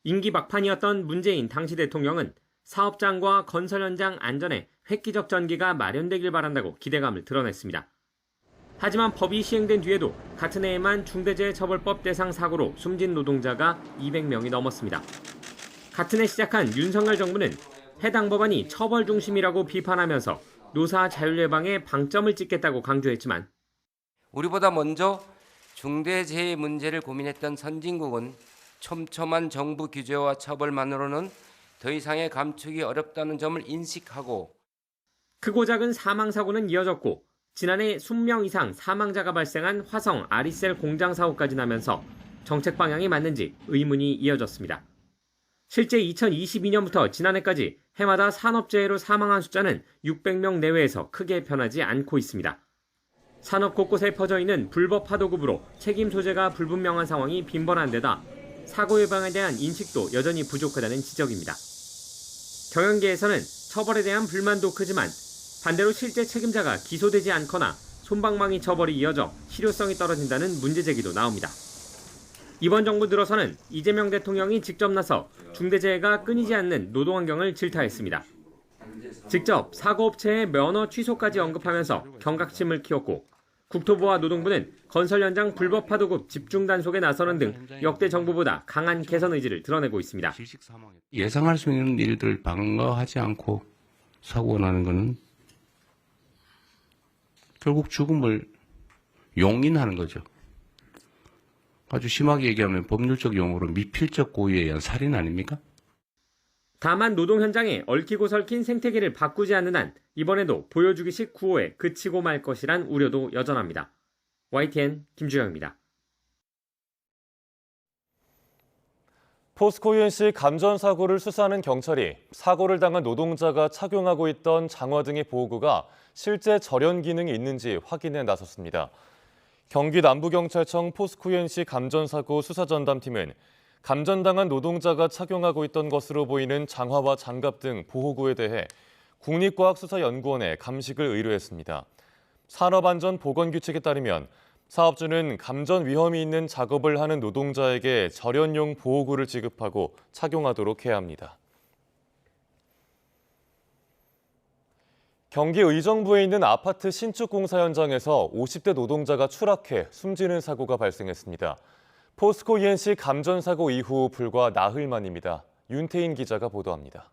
임기 막판이었던 문재인 당시 대통령은 사업장과 건설 현장 안전에 획기적 전기가 마련되길 바란다고 기대감을 드러냈습니다. 하지만 법이 시행된 뒤에도 같은 해에만 중대재해처벌법 대상 사고로 숨진 노동자가 200명이 넘었습니다. 같은 해 시작한 윤석열 정부는 해당 법안이 처벌 중심이라고 비판하면서 노사 자율 예방에 방점을 찍겠다고 강조했지만 우리보다 먼저 중대재해 문제를 고민했던 선진국은 촘촘한 정부 규제와 처벌만으로는 더 이상의 감축이 어렵다는 점을 인식하고 크고 작은 사망사고는 이어졌고 지난해 20명 이상 사망자가 발생한 화성 아리셀 공장 사고까지 나면서 정책 방향이 맞는지 의문이 이어졌습니다. 실제 2022년부터 지난해까지 해마다 산업재해로 사망한 숫자는 600명 내외에서 크게 변하지 않고 있습니다. 산업 곳곳에 퍼져 있는 불법 하도급으로 책임 소재가 불분명한 상황이 빈번한 데다 사고 예방에 대한 인식도 여전히 부족하다는 지적입니다. 경영계에서는 처벌에 대한 불만도 크지만 반대로 실제 책임자가 기소되지 않거나 솜방망이 처벌이 이어져 실효성이 떨어진다는 문제 제기도 나옵니다. 이번 정부 들어서는 이재명 대통령이 직접 나서 중대재해가 끊이지 않는 노동환경을 질타했습니다. 직접 사고업체의 면허 취소까지 언급하면서 경각심을 키웠고 국토부와 노동부는 건설 현장 불법 하도급 집중 단속에 나서는 등 역대 정부보다 강한 개선 의지를 드러내고 있습니다. 예상할 수 있는 일들을 방어하지 않고 사고가 나는 것은 결국 죽음을 용인하는 거죠. 아주 심하게 얘기하면 법률적 용어로 미필적 고의에 의한 살인 아닙니까? 다만 노동 현장에 얽히고 설킨 생태계를 바꾸지 않는 한 이번에도 보여주기식 구호에 그치고 말 것이란 우려도 여전합니다. YTN 김주영입니다. 포스코 UNC 감전 사고를 수사하는 경찰이 사고를 당한 노동자가 착용하고 있던 장화 등의 보호구가 실제 절연 기능이 있는지 확인에 나섰습니다. 경기 남부경찰청 포스코 UNC 감전사고 수사전담팀은 감전당한 노동자가 착용하고 있던 것으로 보이는 장화와 장갑 등 보호구에 대해 국립과학수사연구원에 감식을 의뢰했습니다. 산업안전보건규칙에 따르면 사업주는 감전 위험이 있는 작업을 하는 노동자에게 절연용 보호구를 지급하고 착용하도록 해야 합니다. 경기 의정부에 있는 아파트 신축 공사 현장에서 50대 노동자가 추락해 숨지는 사고가 발생했습니다. 포스코 UNC 감전 사고 이후 불과 나흘 만입니다. 윤태인 기자가 보도합니다.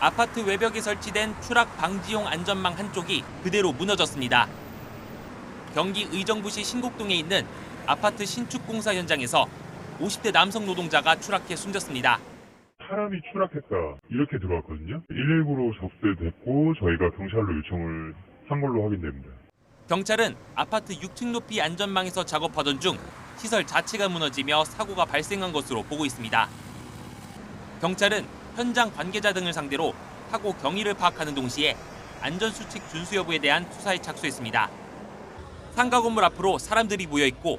아파트 외벽에 설치된 추락 방지용 안전망 한쪽이 그대로 무너졌습니다. 경기 의정부시 신곡동에 있는 아파트 신축 공사 현장에서 50대 남성 노동자가 추락해 숨졌습니다. 사람이 추락했다 이렇게 들어왔거든요. 119로 접수됐고 저희가 경찰로 요청을 한 걸로 확인됩니다. 경찰은 아파트 6층 높이 안전망에서 작업하던 중 시설 자체가 무너지며 사고가 발생한 것으로 보고 있습니다. 경찰은 현장 관계자 등을 상대로 사고 경위를 파악하는 동시에 안전수칙 준수 여부에 대한 수사에 착수했습니다. 상가 건물 앞으로 사람들이 모여 있고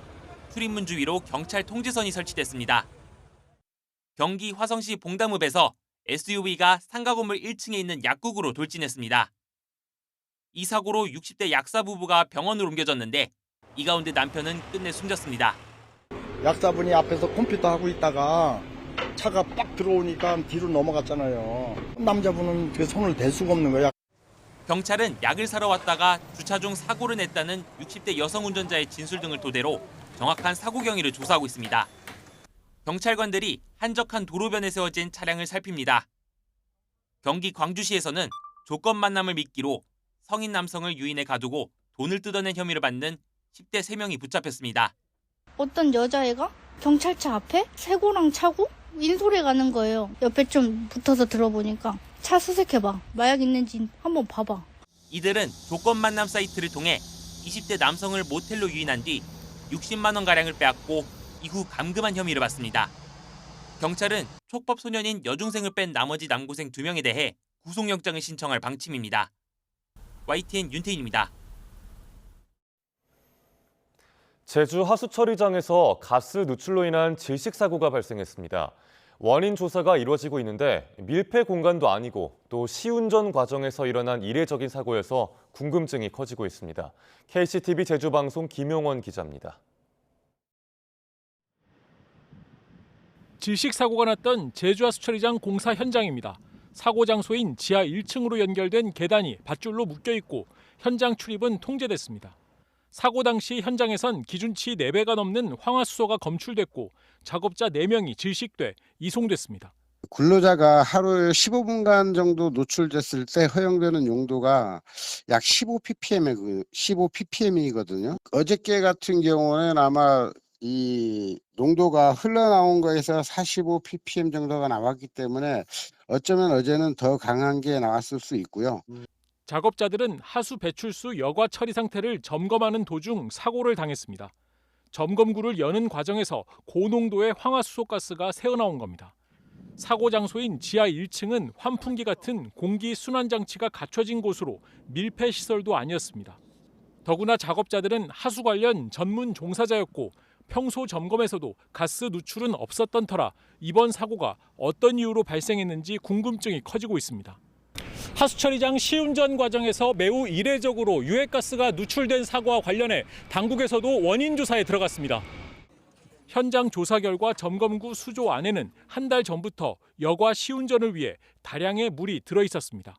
출입문 주위로 경찰 통제선이 설치됐습니다. 경기 화성시 봉담읍에서 SUV가 상가 건물 1층에 있는 약국으로 돌진했습니다. 이 사고로 60대 약사 부부가 병원으로 옮겨졌는데 이 가운데 남편은 끝내 숨졌습니다. 약사분이 앞에서 컴퓨터 하고 있다가 차가 빡 들어오니까 뒤로 넘어갔잖아요. 남자분은 그 손을 댈 수가 없는 거야. 경찰은 약을 사러 왔다가 주차 중 사고를 냈다는 60대 여성 운전자의 진술 등을 토대로 정확한 사고 경위를 조사하고 있습니다. 경찰관들이 한적한 도로변에 세워진 차량을 살핍니다. 경기 광주시에서는 조건 만남을 미끼로 성인 남성을 유인해 가두고 돈을 뜯어낸 혐의를 받는 10대 3명이 붙잡혔습니다. 어떤 여자애가 경찰차 앞에 새고랑 차고 인솔해 가는 거예요. 옆에 좀 붙어서 들어보니까 차 수색해봐. 마약 있는지 한번 봐봐. 이들은 조건 만남 사이트를 통해 20대 남성을 모텔로 유인한 뒤 60만 원가량을 빼앗고 이후 감금한 혐의를 받습니다. 경찰은 촉법 소년인 여중생을 뺀 나머지 남고생 2명에 대해 구속영장을 신청할 방침입니다. YTN 윤태인입니다. 제주 하수처리장에서 가스 누출로 인한 질식 사고가 발생했습니다. 원인 조사가 이루어지고 있는데 밀폐 공간도 아니고 또 시운전 과정에서 일어난 이례적인 사고여서 궁금증이 커지고 있습니다. KCTV 제주방송 김용원 기자입니다. 질식 사고가 났던 제주 하수처리장 공사 현장입니다. 사고 장소인 지하 1층으로 연결된 계단이 밧줄로 묶여 있고 현장 출입은 통제됐습니다. 사고 당시 현장에선 기준치 4배가 넘는 황화수소가 검출됐고 작업자 4명이 질식돼 이송됐습니다. 근로자가 하루에 15분간 정도 노출됐을 때 허용되는 용도가 약 15ppm이거든요. 어저께 같은 경우는 아마 이 농도가 흘러나온 거에서 45ppm 정도가 나왔기 때문에 어쩌면 어제는 더 강한 게 나왔을 수 있고요. 작업자들은 하수 배출수 여과 처리 상태를 점검하는 도중 사고를 당했습니다. 점검구를 여는 과정에서 고농도의 황화수소 가스가 새어나온 겁니다. 사고 장소인 지하 1층은 환풍기 같은 공기 순환 장치가 갖춰진 곳으로 밀폐 시설도 아니었습니다. 더구나 작업자들은 하수 관련 전문 종사자였고 평소 점검에서도 가스 누출은 없었던 터라 이번 사고가 어떤 이유로 발생했는지 궁금증이 커지고 있습니다. 하수처리장 시운전 과정에서 매우 이례적으로 유해가스가 누출된 사고와 관련해 당국에서도 원인 조사에 들어갔습니다. 현장 조사 결과 점검구 수조 안에는 한 달 전부터 여과 시운전을 위해 다량의 물이 들어 있었습니다.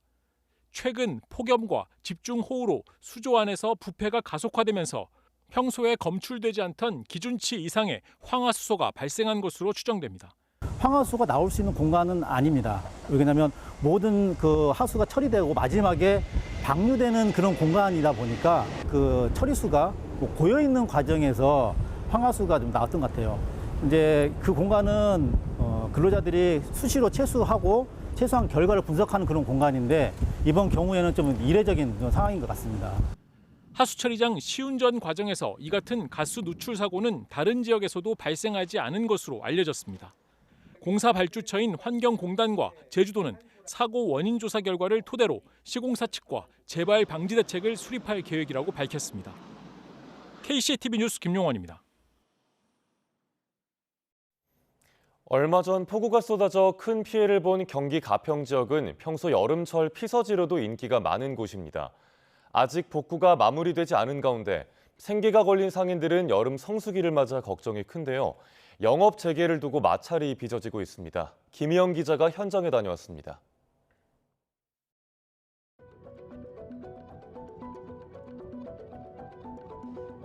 최근 폭염과 집중호우로 수조 안에서 부패가 가속화되면서 평소에 검출되지 않던 기준치 이상의 황화수소가 발생한 것으로 추정됩니다. 황화수소가 나올 수 있는 공간은 아닙니다. 왜냐하면 모든 그 하수가 처리되고 마지막에 방류되는 그런 공간이다 보니까 그 처리수가 고여 있는 과정에서 황화수가 좀 나왔던 것 같아요. 이제 그 공간은 근로자들이 수시로 채수하고 채수한 결과를 분석하는 그런 공간인데 이번 경우에는 좀 이례적인 상황인 것 같습니다. 하수 처리장 시운전 과정에서 이 같은 가스 누출 사고는 다른 지역에서도 발생하지 않은 것으로 알려졌습니다. 공사 발주처인 환경공단과 제주도는 사고 원인 조사 결과를 토대로 시공사 측과 재발 방지 대책을 수립할 계획이라고 밝혔습니다. KCTV 뉴스 김용원입니다. 얼마 전 폭우가 쏟아져 큰 피해를 본 경기 가평 지역은 평소 여름철 피서지로도 인기가 많은 곳입니다. 아직 복구가 마무리되지 않은 가운데 생계가 걸린 상인들은 여름 성수기를 맞아 걱정이 큰데요. 영업 재개를 두고 마찰이 빚어지고 있습니다. 김희영 기자가 현장에 다녀왔습니다.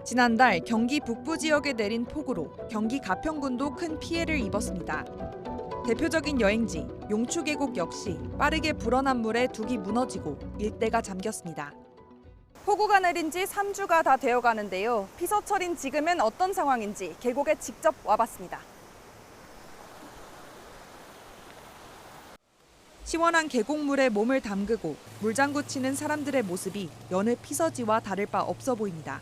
지난달 경기 북부 지역에 내린 폭우로 경기 가평군도 큰 피해를 입었습니다. 대표적인 여행지 용추계곡 역시 빠르게 불어난 물에 둑이 무너지고 일대가 잠겼습니다. 폭우가 내린 지 3주가 다 되어가는데요. 피서철인 지금은 어떤 상황인지 계곡에 직접 와봤습니다. 시원한 계곡물에 몸을 담그고 물장구 치는 사람들의 모습이 여느 피서지와 다를 바 없어 보입니다.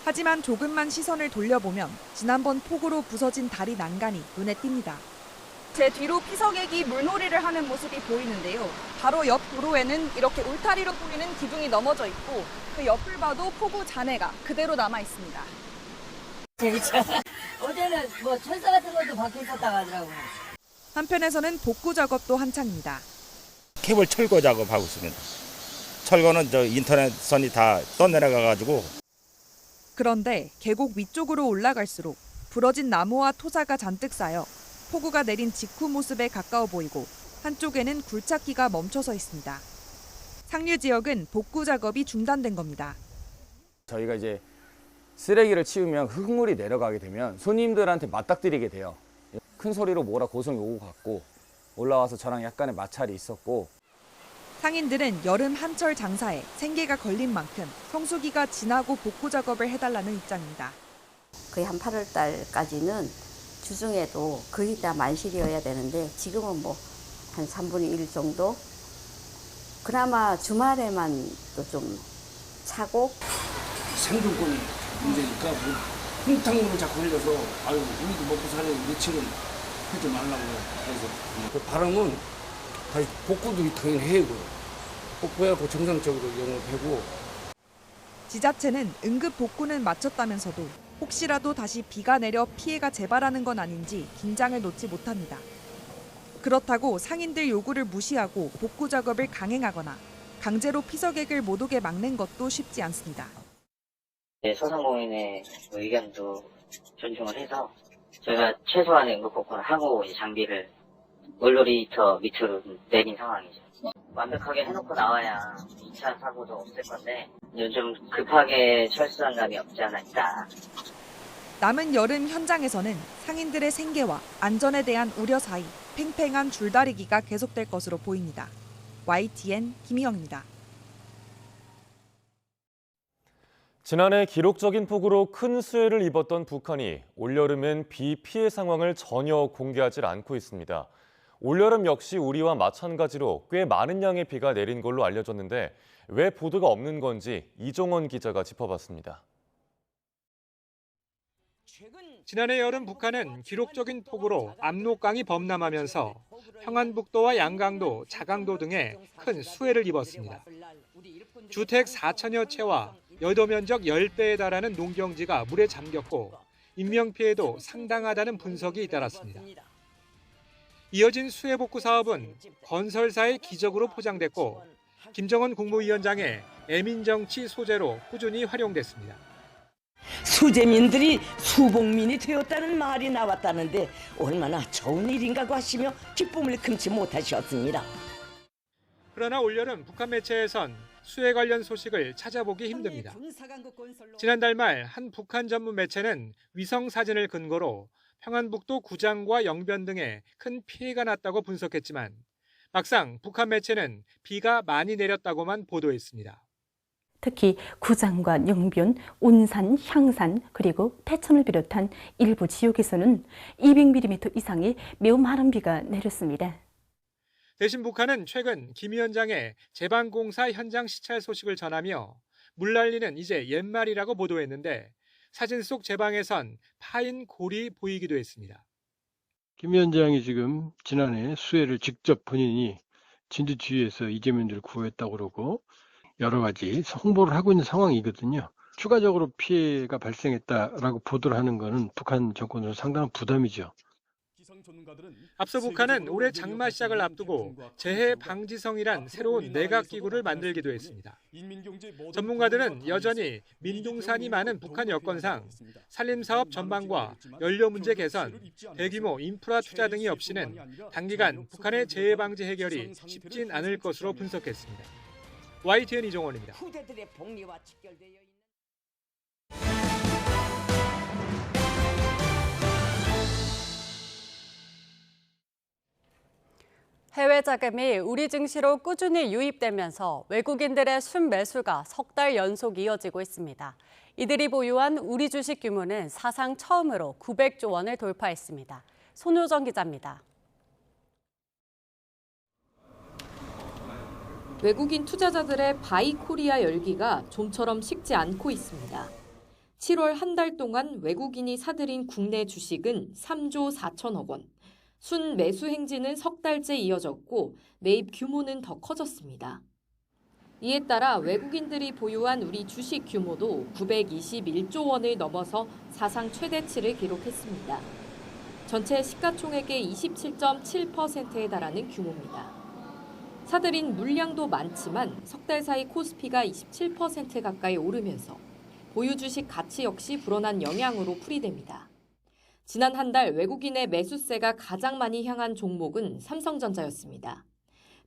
하지만 조금만 시선을 돌려보면 지난번 폭우로 부서진 다리 난간이 눈에 띕니다. 제 뒤로 피서객이 물놀이를 하는 모습이 보이는데요. 바로 옆 도로에는 이렇게 울타리로 보이는 기둥이 넘어져 있고 그 옆을 봐도 폭우 잔해가 그대로 남아 있습니다. 어제는 뭐 철사 같은 것도 박혀 있었다고 하더라고요. 한편에서는 복구 작업도 한창입니다. 케이블 철거 작업하고 있습니다. 철거는 저 인터넷 선이 다 떠내려가가지고. 그런데 계곡 위쪽으로 올라갈수록 부러진 나무와 토사가 잔뜩 쌓여 폭우가 내린 직후 모습에 가까워 보이고 한쪽에는 굴착기가 멈춰서 있습니다. 상류 지역은 복구 작업이 중단된 겁니다. 저희가 이제 쓰레기를 치우면 흙물이 내려가게 되면 손님들한테 맞닥뜨리게 돼요. 큰 소리로 뭐라 고성 오고 갔고 올라와서 저랑 약간의 마찰이 있었고. 상인들은 여름 한철 장사에 생계가 걸린 만큼 성수기가 지나고 복구 작업을 해달라는 입장입니다. 거의 한 8월 달까지는 주중에도 거의 다 만실이어야 되는데 지금은 뭐 한 3분의 1 정도? 그나마 주말에만 또 좀 차고. 생존권이 문제니까 뭐 홍탕물을 자꾸 흘려서 아유 우리도 먹고 사는 며칠은 하지 말라고 해서 그 바람은 다시 복구도 당연히 해야고요. 복구해갖고 정상적으로 영업하고. 지자체는 응급 복구는 마쳤다면서도 혹시라도 다시 비가 내려 피해가 재발하는 건 아닌지 긴장을 놓지 못합니다. 그렇다고 상인들 요구를 무시하고 복구 작업을 강행하거나 강제로 피서객을 못 오게 막는 것도 쉽지 않습니다. 소상공인의 의견도 존중을 해서 저희가 최소한의 응급 복구를 하고 장비를 물놀이터 밑으로 내린 상황이죠. 완벽하게 해놓고 나와야 2차 사고도 없을 건데 요즘 급하게 철수한 감이 없지 않아 있다. 남은 여름 현장에서는 상인들의 생계와 안전에 대한 우려 사이 팽팽한 줄다리기가 계속될 것으로 보입니다. YTN 김희영입니다. 지난해 기록적인 폭우로 큰 수해를 입었던 북한이 올여름엔 비 피해 상황을 전혀 공개하지 않고 있습니다. 올여름 역시 우리와 마찬가지로 꽤 많은 양의 비가 내린 걸로 알려졌는데 왜 보도가 없는 건지 이종원 기자가 짚어봤습니다. 지난해 여름 북한은 기록적인 폭우로 압록강이 범람하면서 평안북도와 양강도, 자강도 등에 큰 수해를 입었습니다. 주택 4천여 채와 여도 면적 10배에 달하는 농경지가 물에 잠겼고 인명피해도 상당하다는 분석이 잇따랐습니다. 이어진 수해 복구 사업은 건설사의 기적으로 포장됐고 김정은 국무위원장의 애민정치 소재로 꾸준히 활용됐습니다. 수재민들이 수복민이 되었다는 말이 나왔다는데 얼마나 좋은 일인가고 하시며 기쁨을 금치 못하셨습니다. 그러나 올여름 북한 매체에선 수해 관련 소식을 찾아보기 힘듭니다. 지난달 말 한 북한 전문 매체는 위성 사진을 근거로 평안북도 구장과 영변 등에 큰 피해가 났다고 분석했지만 막상 북한 매체는 비가 많이 내렸다고만 보도했습니다. 특히 구장과 영변, 온산, 향산 그리고 태천을 비롯한 일부 지역에서는 200mm 이상의 매우 많은 비가 내렸습니다. 대신 북한은 최근 김 위원장의 제방공사 현장 시찰 소식을 전하며 물난리는 이제 옛말이라고 보도했는데 사진 속 제 방에선 파인 골이 보이기도 했습니다. 김 위원장이 지금 지난해 수해를 직접 본인이 진두지휘에서 이재민들을 구했다고 그러고 여러 가지 홍보를 하고 있는 상황이거든요. 추가적으로 피해가 발생했다라고 보도를 하는 것은 북한 정권으로 상당한 부담이죠. 앞서 북한은 올해 장마 시작을 앞두고 재해 방지성이란 새로운 내각기구를 만들기도 했습니다. 전문가들은 여전히 민둥산이 많은 북한 여건상 산림사업 전망과 연료 문제 개선, 대규모 인프라 투자 등이 없이는 단기간 북한의 재해 방지 해결이 쉽진 않을 것으로 분석했습니다. YTN 이종원입니다. 후대들의 복리와 직결되어 있는 해외 자금이 우리 증시로 꾸준히 유입되면서 외국인들의 순매수가 석 달 연속 이어지고 있습니다. 이들이 보유한 우리 주식 규모는 사상 처음으로 900조 원을 돌파했습니다. 손효정 기자입니다. 외국인 투자자들의 바이 코리아 열기가 좀처럼 식지 않고 있습니다. 7월 한 달 동안 외국인이 사들인 국내 주식은 3조 4천억 원. 순 매수 행진은 석 달째 이어졌고 매입 규모는 더 커졌습니다. 이에 따라 외국인들이 보유한 우리 주식 규모도 921조 원을 넘어서 사상 최대치를 기록했습니다. 전체 시가총액의 27.7%에 달하는 규모입니다. 사들인 물량도 많지만 석 달 사이 코스피가 27% 가까이 오르면서 보유 주식 가치 역시 불어난 영향으로 풀이됩니다. 지난 한 달 외국인의 매수세가 가장 많이 향한 종목은 삼성전자였습니다.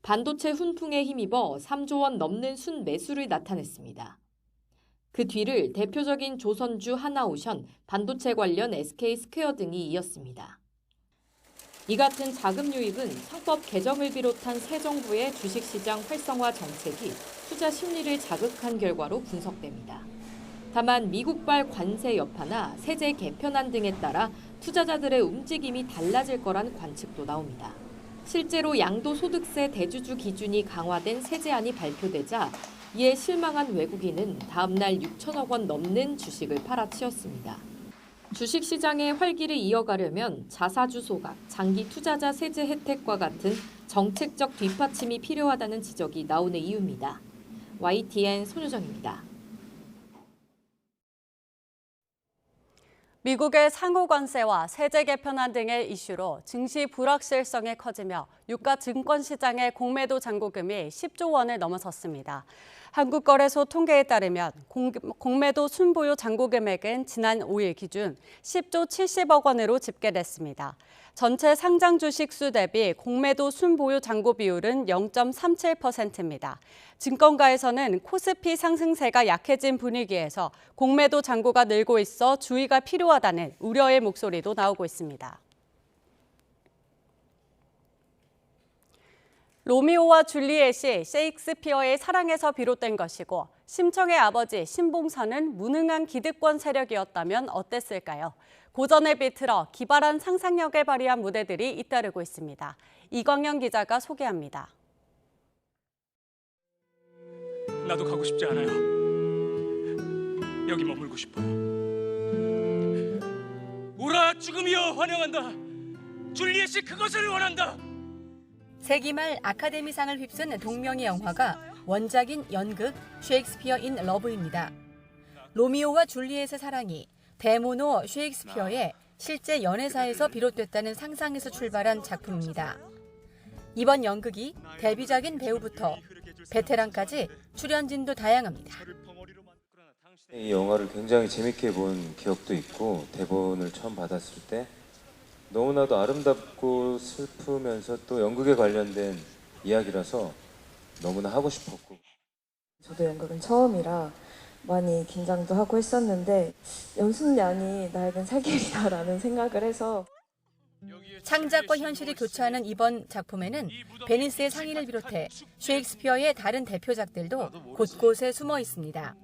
반도체 훈풍에 힘입어 3조 원 넘는 순매수를 나타냈습니다. 그 뒤를 대표적인 조선주 하나오션, 반도체 관련 SK스퀘어 등이 이었습니다. 이 같은 자금 유입은 상법 개정을 비롯한 새 정부의 주식시장 활성화 정책이 투자 심리를 자극한 결과로 분석됩니다. 다만 미국발 관세 여파나 세제 개편안 등에 따라 투자자들의 움직임이 달라질 거란 관측도 나옵니다. 실제로 양도소득세 대주주 기준이 강화된 세제안이 발표되자 이에 실망한 외국인은 다음 날 6천억 원 넘는 주식을 팔아치웠습니다. 주식시장의 활기를 이어가려면 자사주 소각, 장기 투자자 세제 혜택과 같은 정책적 뒷받침이 필요하다는 지적이 나오는 이유입니다. YTN 손효정입니다. 미국의 상호 관세와 세제 개편안 등의 이슈로 증시 불확실성이 커지며 유가 증권 시장의 공매도 잔고금이 10조 원을 넘어섰습니다. 한국거래소 통계에 따르면 공매도 순보유 잔고금액은 지난 5일 기준 10조 70억 원으로 집계됐습니다. 전체 상장 주식 수 대비 공매도 순보유 잔고 비율은 0.37%입니다. 증권가에서는 코스피 상승세가 약해진 분위기에서 공매도 잔고가 늘고 있어 주의가 필요하다는 우려의 목소리도 나오고 있습니다. 로미오와 줄리엣이 셰익스피어의 사랑에서 비롯된 것이고 심청의 아버지 신봉선은 무능한 기득권 세력이었다면 어땠을까요? 고전을 비틀어 기발한 상상력을 발휘한 무대들이 잇따르고 있습니다. 이광영 기자가 소개합니다. 나도 가고 싶지 않아요. 여기 머물고 싶어요. 오라 죽음이여 환영한다. 줄리엣이 그것을 원한다. 세기말 아카데미상을 휩쓴 동명의 영화가 원작인 연극 셰익스피어 인 러브입니다. 로미오와 줄리엣의 사랑이 대모노 셰익스피어의 실제 연애사에서 비롯됐다는 상상에서 출발한 작품입니다. 이번 연극이 데뷔작인 배우부터 베테랑까지 출연진도 다양합니다. 이 영화를 굉장히 재밌게 본 기억도 있고 대본을 처음 받았을 때 너무나도 아름답고 슬프면서 또 연극에 관련된 이야기라서 너무나 하고 싶었고 저도 연극은 처음이라 많이 긴장도 하고 했었는데 연습량이 나에겐 살 길이다라는 생각을 해서 창작과 현실이 교차하는 이번 작품에는 베니스의 상인을 비롯해 셰익스피어의 다른 대표작들도 곳곳에 숨어 있습니다.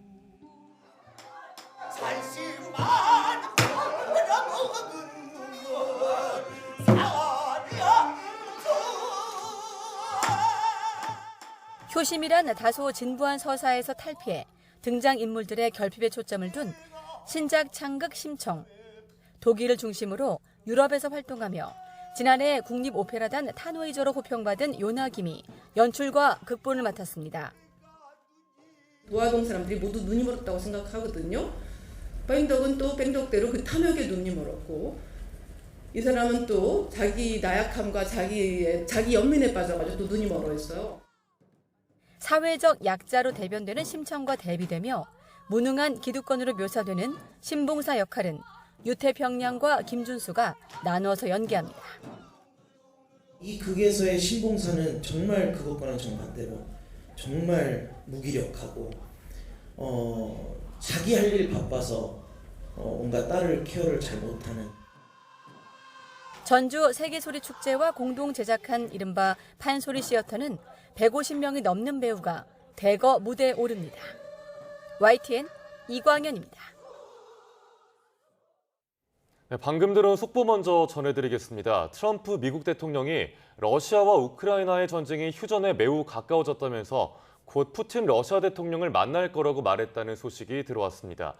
효심이란 다소 진부한 서사에서 탈피해 등장인물들의 결핍에 초점을 둔 신작 창극 심청. 독일을 중심으로 유럽에서 활동하며 지난해 국립오페라단 타노이저로 호평받은 요나김이 연출과 극본을 맡았습니다. 노아동 사람들이 모두 눈이 멀었다고 생각하거든요. 뱅덕은 또 뱅덕대로 그 탐욕에 눈이 멀었고, 이 사람은 또 자기 나약함과 자기 연민에 빠져가지고 또 눈이 멀어 있어요. 사회적 약자로 대변되는 심청과 대비되며 무능한 기득권으로 묘사되는 신봉사 역할은 유태평양과 김준수가 나누어서 연기합니다. 이 극에서의 신봉사는 정말 그것과는 정반대로 정말 무기력하고 자기 할 일 바빠서 뭔가 딸을 케어를 잘 못하는. 전주 세계소리축제와 공동 제작한 이른바 판소리 시어터는 150명이 넘는 배우가 대거 무대에 오릅니다. YTN 이광현입니다. 네, 방금 들은 속보 먼저 전해드리겠습니다. 트럼프 미국 대통령이 러시아와 우크라이나의 전쟁이 휴전에 매우 가까워졌다면서 곧 푸틴 러시아 대통령을 만날 거라고 말했다는 소식이 들어왔습니다.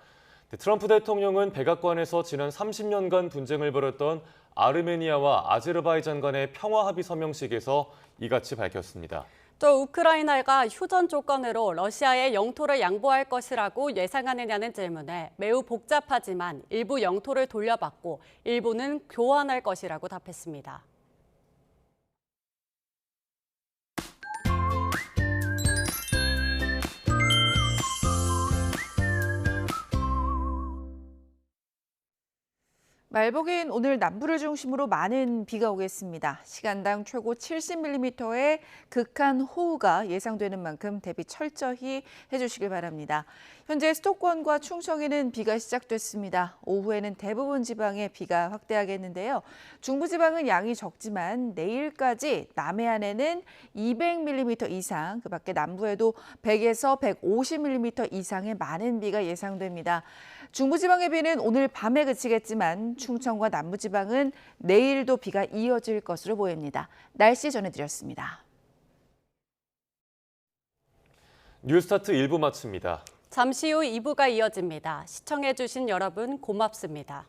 트럼프 대통령은 백악관에서 지난 30년간 분쟁을 벌였던 아르메니아와 아제르바이잔 간의 평화 합의 서명식에서 이같이 밝혔습니다. 또 우크라이나가 휴전 조건으로 러시아의 영토를 양보할 것이라고 예상하느냐는 질문에 매우 복잡하지만 일부 영토를 돌려받고 일부는 교환할 것이라고 답했습니다. 말복인 오늘 남부를 중심으로 많은 비가 오겠습니다. 시간당 최고 70mm의 극한 호우가 예상되는 만큼 대비 철저히 해주시길 바랍니다. 현재 수도권과 충청에는 비가 시작됐습니다. 오후에는 대부분 지방에 비가 확대하겠는데요. 중부지방은 양이 적지만 내일까지 남해안에는 200mm 이상, 그 밖에 남부에도 100에서 150mm 이상의 많은 비가 예상됩니다. 중부지방의 비는 오늘 밤에 그치겠지만 충청과 남부지방은 내일도 비가 이어질 것으로 보입니다. 날씨 전해드렸습니다. 뉴스타트 1부 마칩니다. 잠시 후 2부가 이어집니다. 시청해주신 여러분 고맙습니다.